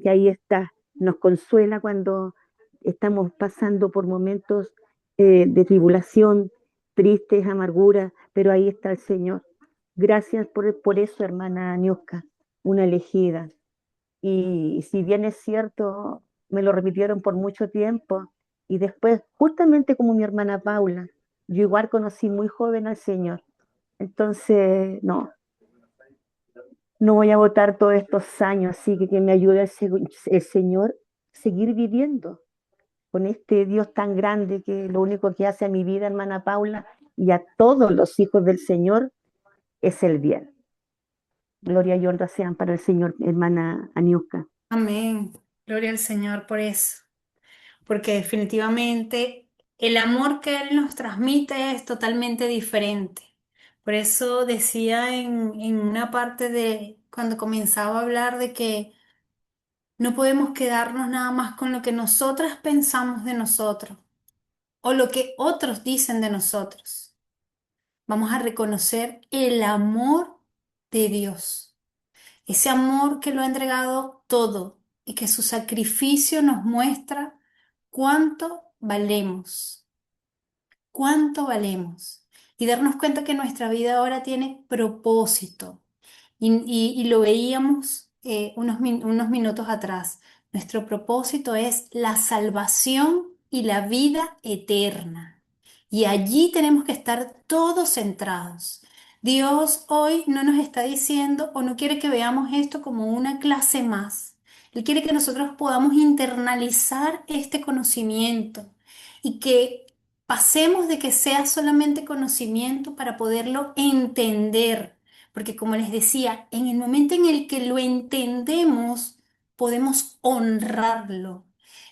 que ahí está, nos consuela cuando estamos pasando por momentos de tribulación, tristes, amargura, pero ahí está el Señor. Gracias por eso, hermana Niuska, una elegida. Y si bien es cierto, me lo repitieron por mucho tiempo, y después, justamente como mi hermana Paula, yo igual conocí muy joven al Señor. Entonces, no voy a votar todos estos años, así que me ayude el Señor a seguir viviendo con este Dios tan grande que lo único que hace a mi vida, hermana Paula, y a todos los hijos del Señor, es el bien. Gloria y honra sean para el Señor, hermana Aniuska. Amén. Gloria al Señor por eso, porque definitivamente el amor que Él nos transmite es totalmente diferente. Por eso decía en una parte de cuando comenzaba a hablar de que no podemos quedarnos nada más con lo que nosotras pensamos de nosotros o lo que otros dicen de nosotros. Vamos a reconocer el amor de Dios, ese amor que lo ha entregado todo y que su sacrificio nos muestra cuánto valemos, cuánto valemos. Y darnos cuenta que nuestra vida ahora tiene propósito. Y lo veíamos unos minutos atrás. Nuestro propósito es la salvación y la vida eterna. Y allí tenemos que estar todos centrados. Dios hoy no nos está diciendo o no quiere que veamos esto como una clase más. Él quiere que nosotros podamos internalizar este conocimiento y que pasemos de que sea solamente conocimiento para poderlo entender. Porque como les decía, en el momento en el que lo entendemos, podemos honrarlo.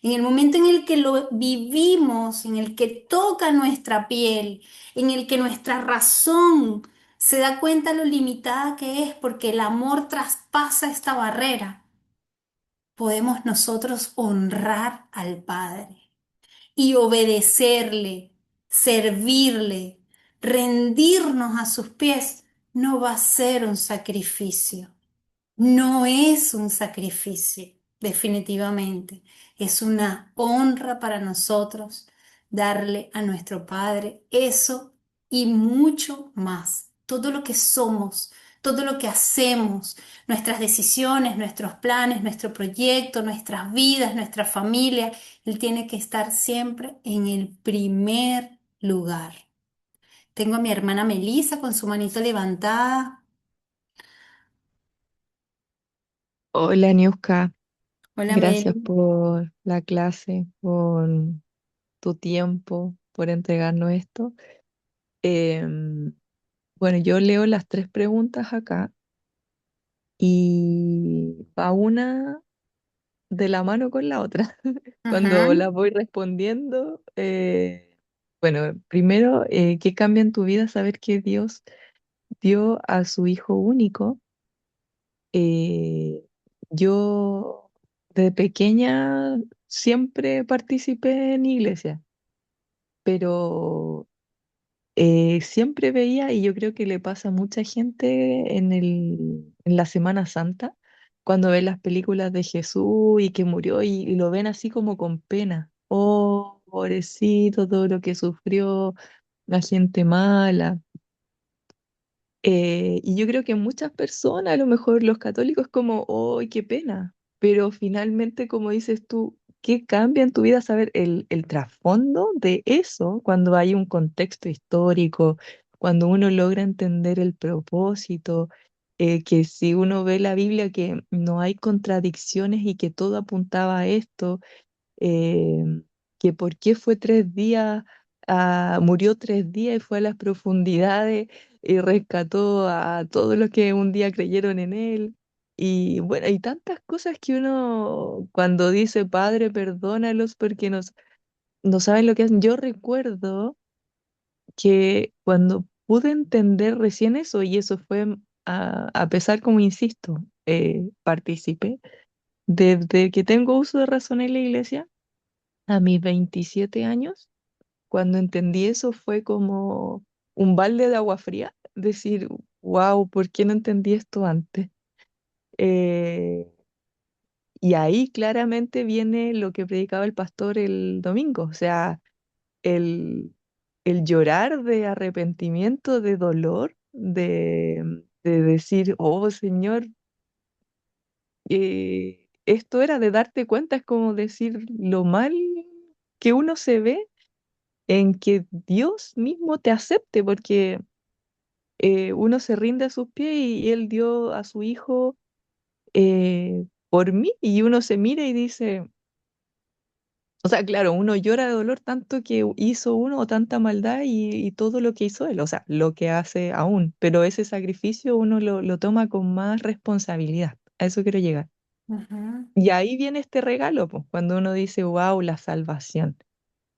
En el momento en el que lo vivimos, en el que toca nuestra piel, en el que nuestra razón se da cuenta lo limitada que es porque el amor traspasa esta barrera, podemos nosotros honrar al Padre y obedecerle, servirle, rendirnos a sus pies, no va a ser un sacrificio. No es un sacrificio, definitivamente. Es una honra para nosotros darle a nuestro Padre eso y mucho más. Todo lo que somos, todo lo que hacemos, nuestras decisiones, nuestros planes, nuestro proyecto, nuestras vidas, nuestra familia, Él tiene que estar siempre en el primer lugar. Tengo a mi hermana Melissa con su manito levantada. Hola, Niuska. Hola, Gracias Meli. por la clase, por tu tiempo, por entregarnos esto. Em, bueno, yo leo las tres preguntas acá y va una de la mano con la otra. Cuando Ajá. las voy respondiendo, bueno, primero, ¿qué cambia en tu vida saber que Dios dio a su Hijo único? Eh, yo de pequeña siempre participé en iglesia, pero siempre veía, y yo creo que le pasa a mucha gente en la Semana Santa, cuando ven las películas de Jesús y que murió y lo ven así como con pena. Oh, pobrecito, todo lo que sufrió, la gente mala. Y yo creo que muchas personas, a lo mejor los católicos, como, ¡ay, qué pena! Pero finalmente, como dices tú, ¿qué cambia en tu vida saber el trasfondo de eso cuando hay un contexto histórico, cuando uno logra entender el propósito, que si uno ve la Biblia que no hay contradicciones y que todo apuntaba a esto, eh, que por qué fue 3 días, murió 3 días y fue a las profundidades y rescató a todos los que un día creyeron en él. Y bueno, hay tantas cosas que uno cuando dice, Padre, perdónalos porque no saben lo que hacen. Yo recuerdo que cuando pude entender recién eso, y eso fue a pesar, como insisto, participé, desde que tengo uso de razón en la iglesia, a mis 27 años, cuando entendí eso fue como un balde de agua fría, decir, wow, ¿por qué no entendí esto antes? Eh, y ahí claramente viene lo que predicaba el pastor el domingo, o sea, el, el llorar de arrepentimiento, de dolor, de decir, oh Señor, esto era de darte cuenta, es como decir lo mal que uno se ve en que Dios mismo te acepte, porque uno se rinde a sus pies y Él dio a su Hijo por mí, y uno se mira y dice, o sea, claro, uno llora de dolor tanto que hizo uno o tanta maldad y todo lo que hizo Él, o sea, lo que hace aún, pero ese sacrificio uno lo toma con más responsabilidad, a eso quiero llegar. Ujú, Y ahí viene este regalo, pues, cuando uno dice, wow, la salvación.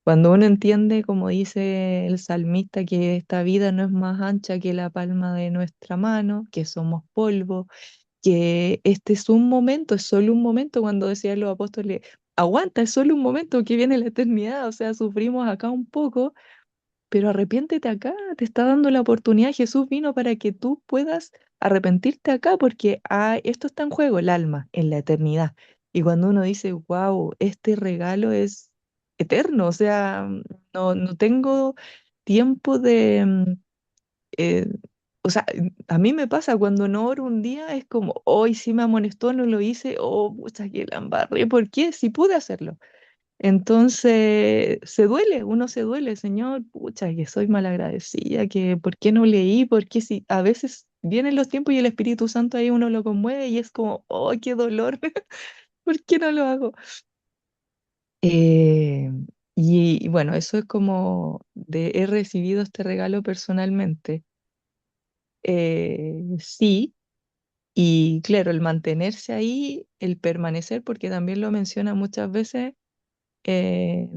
Cuando uno entiende, como dice el salmista, que esta vida no es más ancha que la palma de nuestra mano, que somos polvo, que este es un momento, es solo un momento, cuando decían los apóstoles, aguanta, es solo un momento que viene la eternidad, o sea, sufrimos acá un poco, pero arrepiéntete acá, te está dando la oportunidad. Jesús vino para que tú puedas arrepentirte acá, porque esto está en juego, el alma, en la eternidad. Y cuando uno dice, wow, este regalo es eterno, o sea, no tengo tiempo eh, o sea, a mí me pasa cuando no oro un día, es como, hoy sí me amonestó, no lo hice, oh, pucha, que la embarré, ¿por qué? Si pude hacerlo. Entonces, se duele, uno se duele, Señor, pucha, que soy malagradecida, que por qué no leí, por qué si a veces vienen los tiempos y el Espíritu Santo ahí uno lo conmueve y es como, oh, qué dolor, ¿por qué no lo hago? Eh, y bueno, eso es como he recibido este regalo personalmente. Sí, y claro, el mantenerse ahí, el permanecer, porque también lo menciona muchas veces. eh,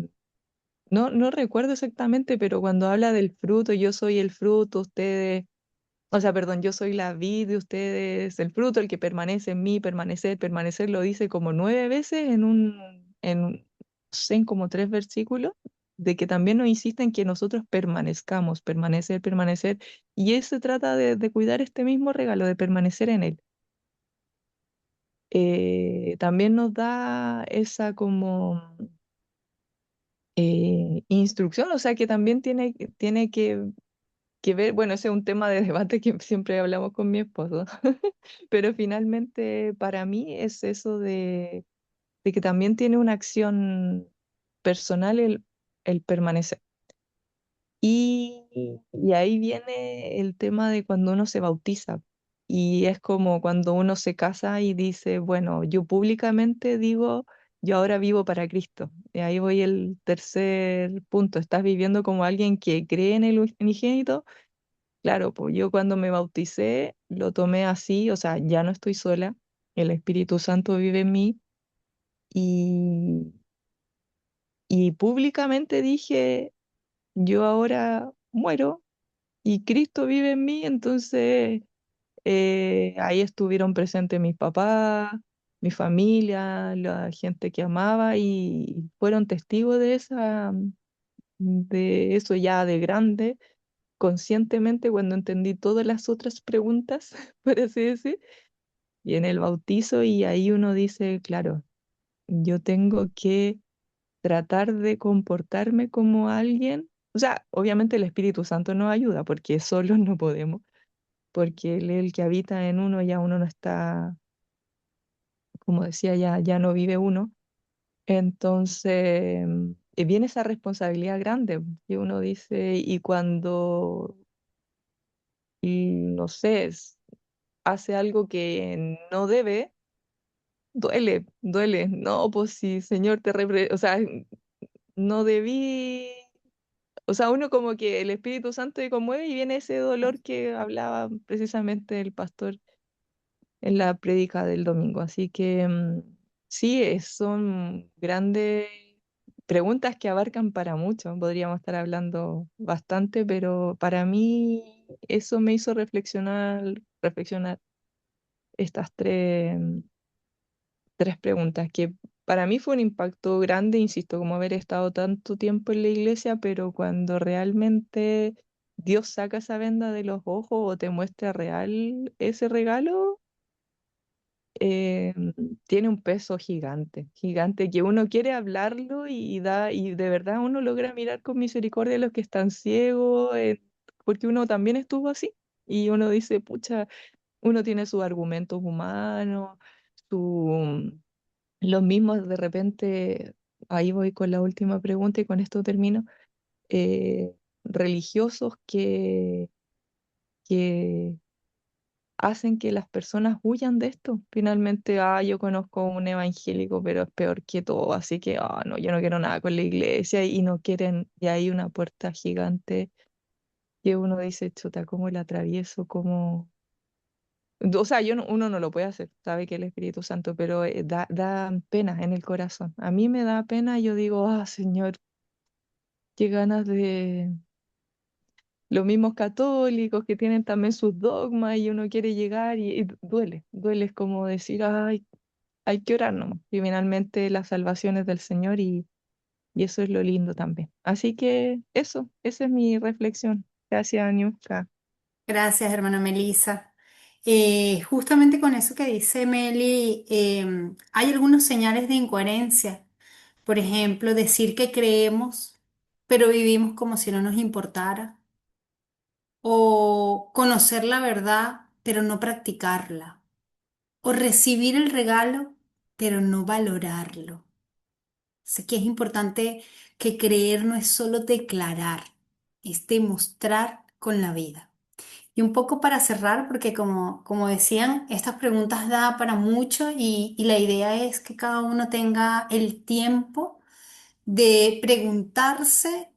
no recuerdo exactamente, pero cuando habla del fruto, yo soy el fruto, ustedes, o sea, perdón, yo soy la vid de ustedes, el fruto, el que permanece en mí, permanecer, permanecer, lo dice como 9 veces no sé, en como 3 versículos, de que también nos insiste en que nosotros permanezcamos, permanecer, permanecer, y él se trata de cuidar este mismo regalo, de permanecer en él. También nos da esa como instrucción, o sea que también tiene que ver, bueno, ese es un tema de debate que siempre hablamos con mi esposo, pero finalmente para mí es eso de que también tiene una acción personal el permanecer. Y ahí viene el tema de cuando uno se bautiza. Y es como cuando uno se casa y dice, bueno, yo públicamente digo, yo ahora vivo para Cristo. Y ahí voy el tercer punto. ¿Estás viviendo como alguien que cree en el unigénito? Claro, pues yo cuando me bauticé lo tomé así, o sea, ya no estoy sola, el Espíritu Santo vive en mí y, y públicamente dije, yo ahora muero y Cristo vive en mí, entonces ahí estuvieron presentes mis papás, mi familia, la gente que amaba y fueron testigos de eso ya de grande, conscientemente cuando entendí todas las otras preguntas, por así decir, y en el bautizo y ahí uno dice, claro, yo tengo que tratar de comportarme como alguien, o sea, obviamente el Espíritu Santo nos ayuda porque solos no podemos porque Él es el que habita en uno, ya uno no está, como decía, ya no vive uno. Entonces, viene esa responsabilidad grande que uno dice, y cuando, no sé, hace algo que no debe, duele, duele. No, pues sí, Señor, o sea, no debí, o sea, uno como que el Espíritu Santo te conmueve y viene ese dolor que hablaba precisamente el pastor en la prédica del domingo. Así que sí, son grandes preguntas que abarcan para mucho. Podríamos estar hablando bastante, pero para mí eso me hizo reflexionar estas tres preguntas, que para mí fue un impacto grande, insisto, como haber estado tanto tiempo en la iglesia, pero cuando realmente Dios saca esa venda de los ojos o te muestra real ese regalo, eh, tiene un peso gigante, gigante, que uno quiere hablarlo y de verdad uno logra mirar con misericordia a los que están ciegos, porque uno también estuvo así. Y uno dice, pucha, uno tiene sus argumentos humanos, su, los mismos de repente, ahí voy con la última pregunta y con esto termino, eh, religiosos que hacen que las personas huyan de esto. Finalmente, yo conozco un evangélico, pero es peor que todo, así que, no, yo no quiero nada con la iglesia y no quieren, y hay una puerta gigante que uno dice, chuta, ¿cómo la atravieso? ¿Cómo? O sea, uno no lo puede hacer, sabe que el Espíritu Santo, pero da pena en el corazón. A mí me da pena, yo digo, Señor, qué ganas de los mismos católicos que tienen también sus dogmas y uno quiere llegar y duele, es como decir, ay, hay que orar nomás. Y finalmente la salvación es del Señor y eso es lo lindo también. Así que eso, esa es mi reflexión. Gracias, Niuska. Gracias, hermana Melissa. Justamente con eso que dice Meli, hay algunos señales de incoherencia. Por ejemplo, decir que creemos, pero vivimos como si no nos importara. O conocer la verdad, pero no practicarla. O recibir el regalo, pero no valorarlo. Sé que es importante que creer no es solo declarar, es demostrar con la vida. Y un poco para cerrar, porque como decían, estas preguntas da para mucho y la idea es que cada uno tenga el tiempo de preguntarse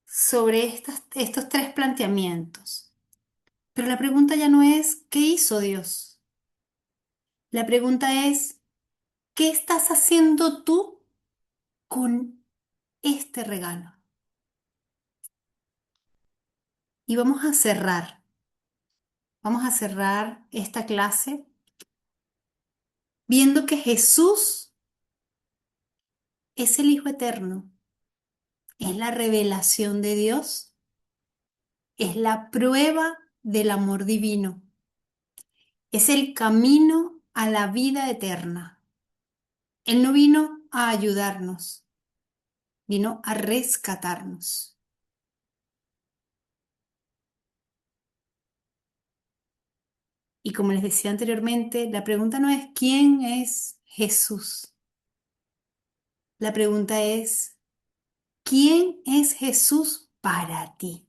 sobre estos tres planteamientos. Pero la pregunta ya no es ¿qué hizo Dios? La pregunta es ¿qué estás haciendo tú con este regalo? Y vamos a cerrar esta clase viendo que Jesús es el Hijo Eterno, es la revelación de Dios, es la prueba del amor divino, es el camino a la vida eterna. Él no vino a ayudarnos, vino a rescatarnos. Y como les decía anteriormente, la pregunta no es ¿quién es Jesús? La pregunta es ¿quién es Jesús para ti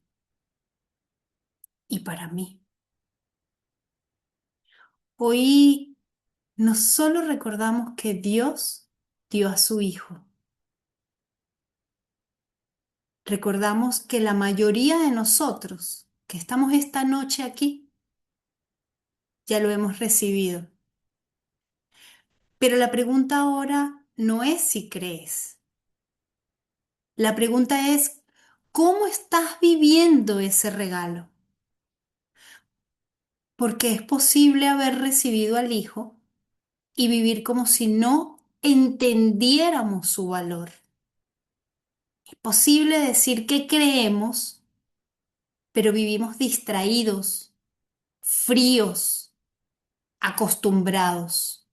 y para mí? Hoy no solo recordamos que Dios dio a su Hijo, recordamos que la mayoría de nosotros que estamos esta noche aquí ya lo hemos recibido. Pero la pregunta ahora no es si crees. La pregunta es ¿cómo estás viviendo ese regalo? Porque es posible haber recibido al Hijo y vivir como si no entendiéramos su valor. Es posible decir que creemos, pero vivimos distraídos, fríos, acostumbrados.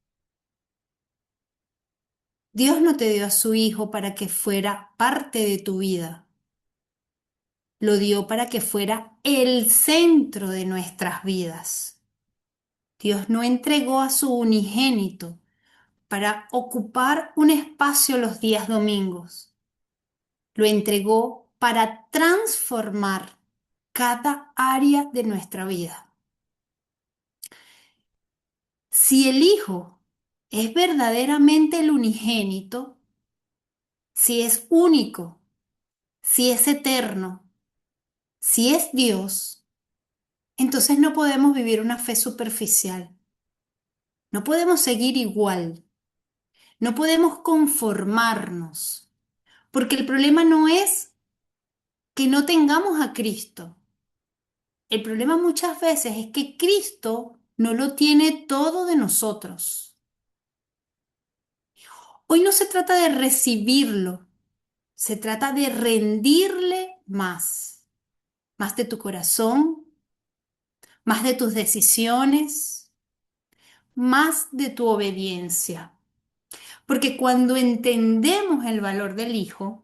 Dios no te dio a su Hijo para que fuera parte de tu vida. Lo dio para que fuera el centro de nuestras vidas. Dios no entregó a su unigénito para ocupar un espacio los días domingos. Lo entregó para transformar cada área de nuestra vida. Si el Hijo es verdaderamente el unigénito, si es único, si es eterno, si es Dios, entonces no podemos vivir una fe superficial. No podemos seguir igual. No podemos conformarnos. Porque el problema no es que no tengamos a Cristo. El problema muchas veces es que Cristo no lo tiene todo de nosotros. Hoy no se trata de recibirlo, se trata de rendirle más de tu corazón, más de tus decisiones, más de tu obediencia. Porque cuando entendemos el valor del Hijo,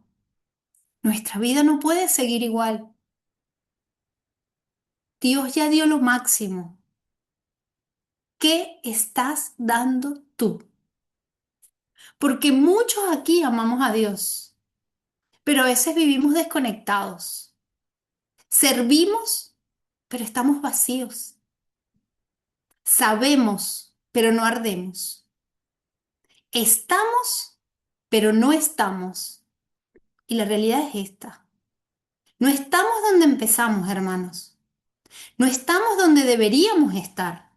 nuestra vida no puede seguir igual. Dios ya dio lo máximo. ¿Qué estás dando tú? Porque muchos aquí amamos a Dios, pero a veces vivimos desconectados. Servimos, pero estamos vacíos. Sabemos, pero no ardemos. Estamos, pero no estamos. Y la realidad es esta. No estamos donde empezamos, hermanos. No estamos donde deberíamos estar,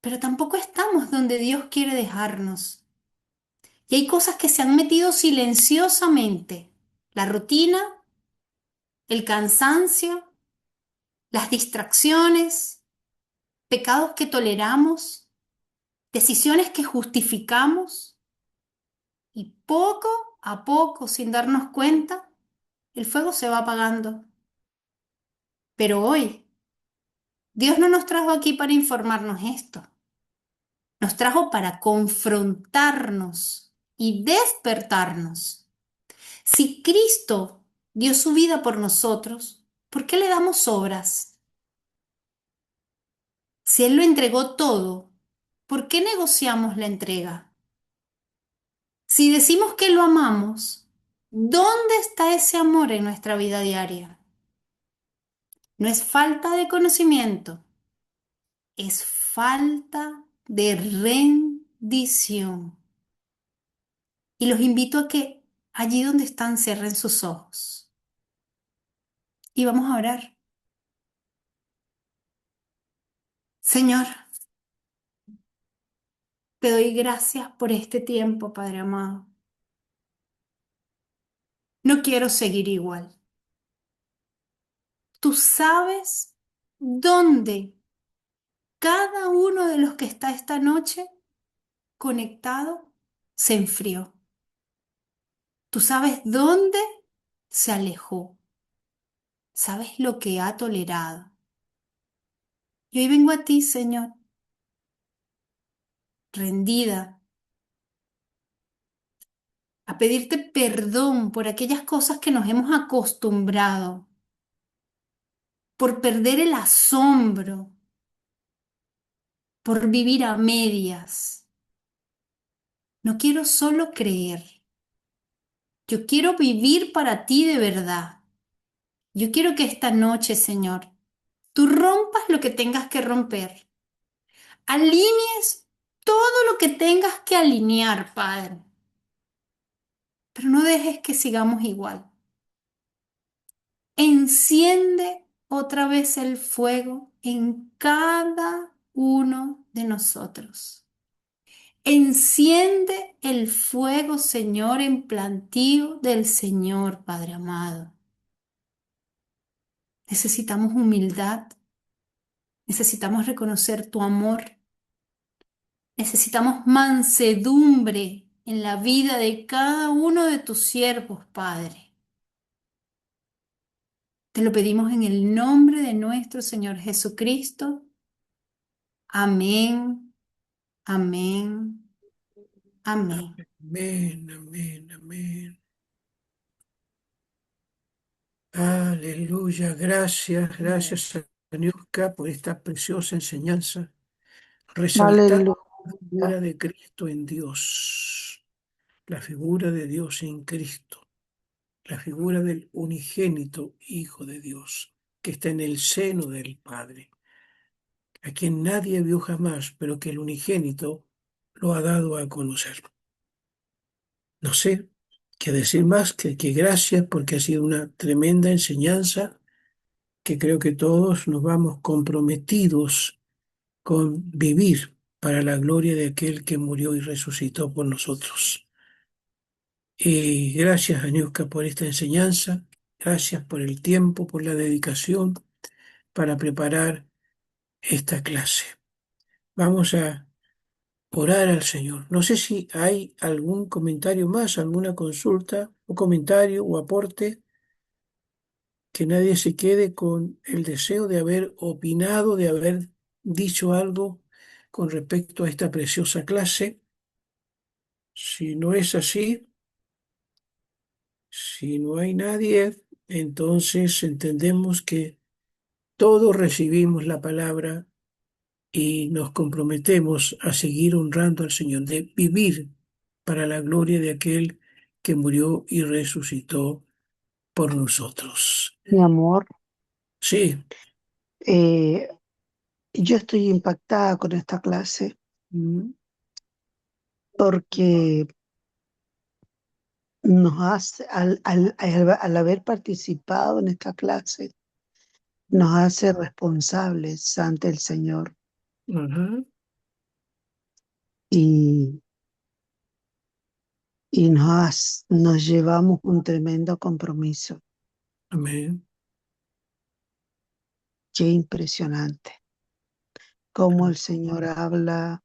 pero tampoco estamos donde Dios quiere dejarnos. Y hay cosas que se han metido silenciosamente. La rutina, el cansancio, las distracciones, pecados que toleramos, decisiones que justificamos. Y poco a poco, sin darnos cuenta, el fuego se va apagando. Pero hoy, Dios no nos trajo aquí para informarnos esto. Nos trajo para confrontarnos y despertarnos. Si Cristo dio su vida por nosotros, ¿por qué le damos obras? Si Él lo entregó todo, ¿por qué negociamos la entrega? Si decimos que lo amamos, ¿dónde está ese amor en nuestra vida diaria? No es falta de conocimiento, es falta de rendición. Y los invito a que allí donde están cierren sus ojos y vamos a orar. Señor, te doy gracias por este tiempo, Padre amado. No quiero seguir igual. Tú sabes dónde cada uno de los que está esta noche conectado se enfrió. Tú sabes dónde se alejó. Sabes lo que ha tolerado. Y hoy vengo a ti, Señor, rendida, a pedirte perdón por aquellas cosas que nos hemos acostumbrado, por perder el asombro, por vivir a medias. No quiero solo creer, yo quiero vivir para ti de verdad. Yo quiero que esta noche, Señor, tú rompas lo que tengas que romper, alinees todo lo que tengas que alinear, Padre, pero no dejes que sigamos igual. Enciende otra vez el fuego en cada uno de nosotros. Enciende el fuego, Señor, en plantío del Señor, Padre amado. Necesitamos humildad, necesitamos reconocer tu amor, necesitamos mansedumbre en la vida de cada uno de tus siervos, Padre. Te lo pedimos en el nombre de nuestro Señor Jesucristo. Amén, amén, amén. Amén, amén, amén. Aleluya. Gracias, Aniuska, por esta preciosa enseñanza. Resaltar Aleluya. la figura de Cristo en Dios, la figura de Dios en Cristo, la figura del unigénito Hijo de Dios, que está en el seno del Padre, a quien nadie vio jamás, pero que el unigénito lo ha dado a conocer. No sé qué decir más que gracias, porque ha sido una tremenda enseñanza que creo que todos nos vamos comprometidos con vivir para la gloria de aquel que murió y resucitó por nosotros. Y gracias, Aniuska, por esta enseñanza. Gracias por el tiempo, por la dedicación para preparar esta clase. Vamos a orar al Señor. No sé si hay algún comentario más, alguna consulta o comentario o aporte, que nadie se quede con el deseo de haber opinado, de haber dicho algo con respecto a esta preciosa clase? Si no es así, si no hay nadie, entonces entendemos que todos recibimos la palabra y nos comprometemos a seguir honrando al Señor, de vivir para la gloria de aquel que murió y resucitó por nosotros. Mi amor, Sí. eh, yo estoy impactada con esta clase Mm. porque nos hace, al haber participado en esta clase, nos hace responsables ante el Señor Ajá. y, y nos llevamos un tremendo compromiso. Amén. Qué impresionante cómo el Señor habla.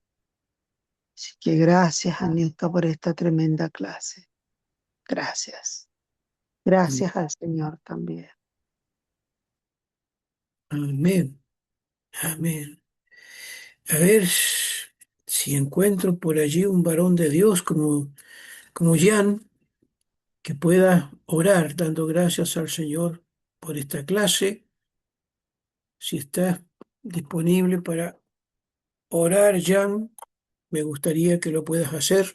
Así que gracias, Aniuska, por esta tremenda clase. Gracias. Gracias al Señor también. Amén. Amén. A ver si encuentro por allí un varón de Dios como Jan, que pueda orar dando gracias al Señor por esta clase. Si estás disponible para orar, Jan, me gustaría que lo puedas hacer.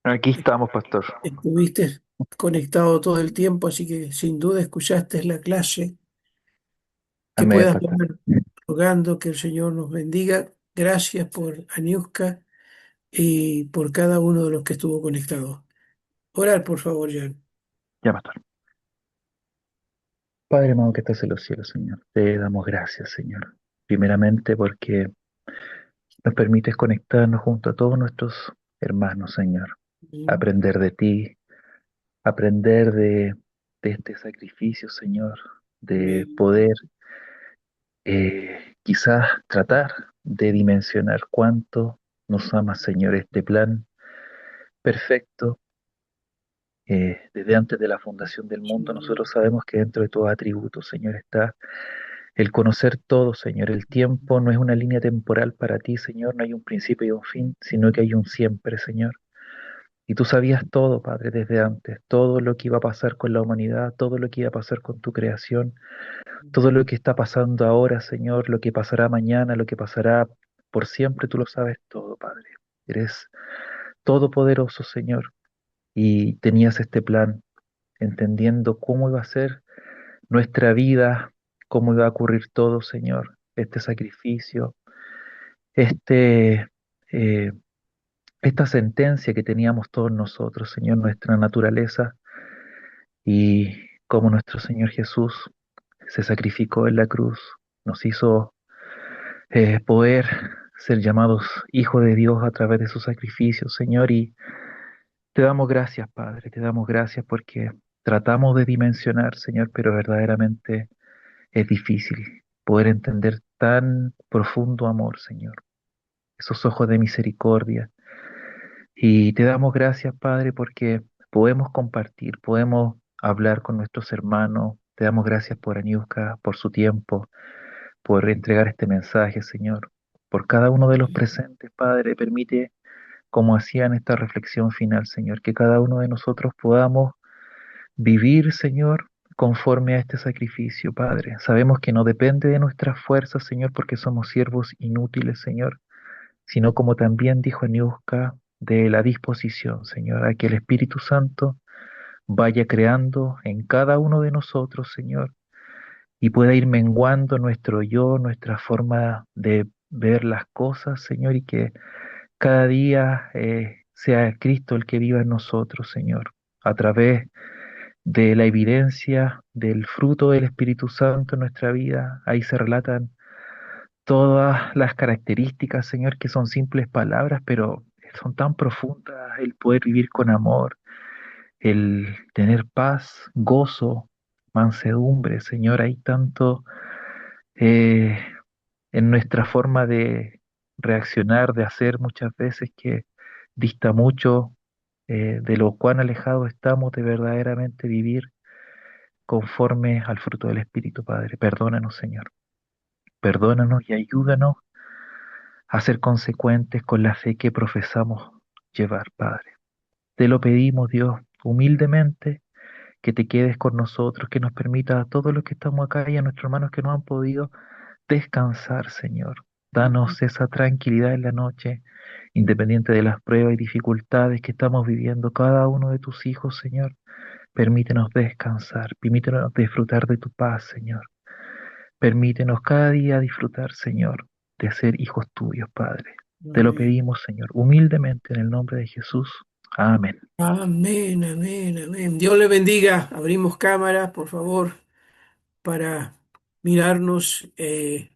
Aquí estamos, pastor. Estuviste conectado todo el tiempo, así que sin duda escuchaste la clase. Que Amén, puedas pastor. orar rogando que el Señor nos bendiga. Gracias por Aniuska y por cada uno de los que estuvo conectado. Orar, por favor, Jan. Ya, pastor. Padre amado que estás en los cielos, Señor, te damos gracias, Señor. Primeramente porque nos permites conectarnos junto a todos nuestros hermanos, Señor. Mm. Aprender de ti, aprender de este sacrificio, Señor, de Amén. poder quizás tratar de dimensionar cuánto nos ama, Señor, este plan perfecto. Desde antes de la fundación del mundo, Sí. nosotros sabemos que dentro de todo atributo, Señor, está el conocer todo, Señor. El tiempo no es una línea temporal para ti, Señor. No hay un principio y un fin, sino que hay un siempre, Señor. Y tú sabías todo, Padre, desde antes, todo lo que iba a pasar con la humanidad, todo lo que iba a pasar con tu creación, todo lo que está pasando ahora, Señor, lo que pasará mañana, lo que pasará por siempre, tú lo sabes todo, Padre. Eres todopoderoso, Señor, y tenías este plan, entendiendo cómo iba a ser nuestra vida, cómo iba a ocurrir todo, Señor, este sacrificio, este, eh, esta sentencia que teníamos todos nosotros, Señor, nuestra naturaleza, y cómo nuestro Señor Jesús se sacrificó en la cruz, nos hizo poder ser llamados hijos de Dios a través de su sacrificio, Señor, y te damos gracias, Padre, te damos gracias porque tratamos de dimensionar, Señor, pero verdaderamente es difícil poder entender tan profundo amor, Señor, esos ojos de misericordia. Y te damos gracias, Padre, porque podemos compartir, podemos hablar con nuestros hermanos. Te damos gracias por Aniuska, por su tiempo, por entregar este mensaje, Señor. Por cada uno de los presentes, Padre, permite, como hacían esta reflexión final, Señor, que cada uno de nosotros podamos vivir, Señor, conforme a este sacrificio, Padre. Sabemos que no depende de nuestras fuerzas, Señor, porque somos siervos inútiles, Señor, sino como también dijo Niuska, de la disposición, Señor, a que el Espíritu Santo vaya creando en cada uno de nosotros, Señor, y pueda ir menguando nuestro yo, nuestra forma de ver las cosas, Señor, y que cada día sea Cristo el que viva en nosotros, Señor, a través de la evidencia del fruto del Espíritu Santo en nuestra vida. Ahí se relatan todas las características, Señor, que son simples palabras, pero son tan profundas: el poder vivir con amor, el tener paz, gozo, mansedumbre, Señor. Hay tanto eh, en nuestra forma de reaccionar, de hacer muchas veces que dista mucho de lo cuán alejados estamos de verdaderamente vivir conforme al fruto del Espíritu, Padre. Perdónanos, Señor. Perdónanos y ayúdanos a ser consecuentes con la fe que profesamos llevar, Padre. Te lo pedimos, Dios, humildemente, que te quedes con nosotros, que nos permita a todos los que estamos acá y a nuestros hermanos que no han podido descansar, Señor. Danos esa tranquilidad en la noche, independiente de las pruebas y dificultades que estamos viviendo cada uno de tus hijos, Señor. Permítenos descansar, permítenos disfrutar de tu paz, Señor. Permítenos cada día disfrutar, Señor, de ser hijos tuyos, Padre. Te lo Amén. pedimos, Señor, humildemente en el nombre de Jesús. Amén. Amén, amén, amén. Dios le bendiga. Abrimos cámara, por favor, para mirarnos e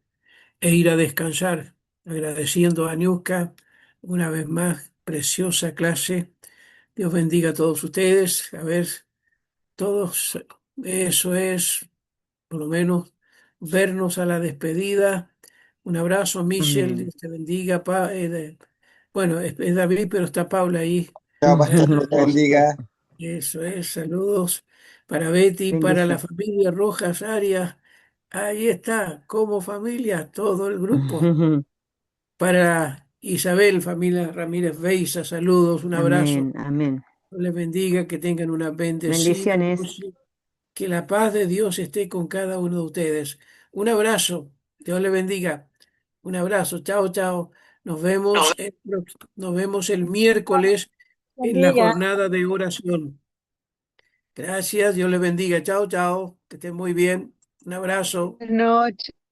ir a descansar. Agradeciendo a Niuska una vez más, preciosa clase. Dios bendiga a todos ustedes. A ver, todos, eso es, por lo menos, vernos a la despedida. Un abrazo, Michelle, Amén. Dios te bendiga. Bueno, es David, pero está Paula ahí. Chao, pastor, Dios te Saludos. bendiga. Eso es, saludos para Betty, para la Bendición. familia Rojas Arias. Ahí está, como familia, todo el grupo. Para Isabel, familia Ramírez Beiza, saludos, un abrazo. Amén, amén. Dios les bendiga, que tengan una bendecida Bendiciones. noche. Que la paz de Dios esté con cada uno de ustedes. Un abrazo, Dios les bendiga. Un abrazo, chao, chao. Nos vemos el miércoles en la Bendiga. jornada de oración. Gracias, Dios les bendiga. Chao, chao. Que estén muy bien. Un abrazo. Buenas noches.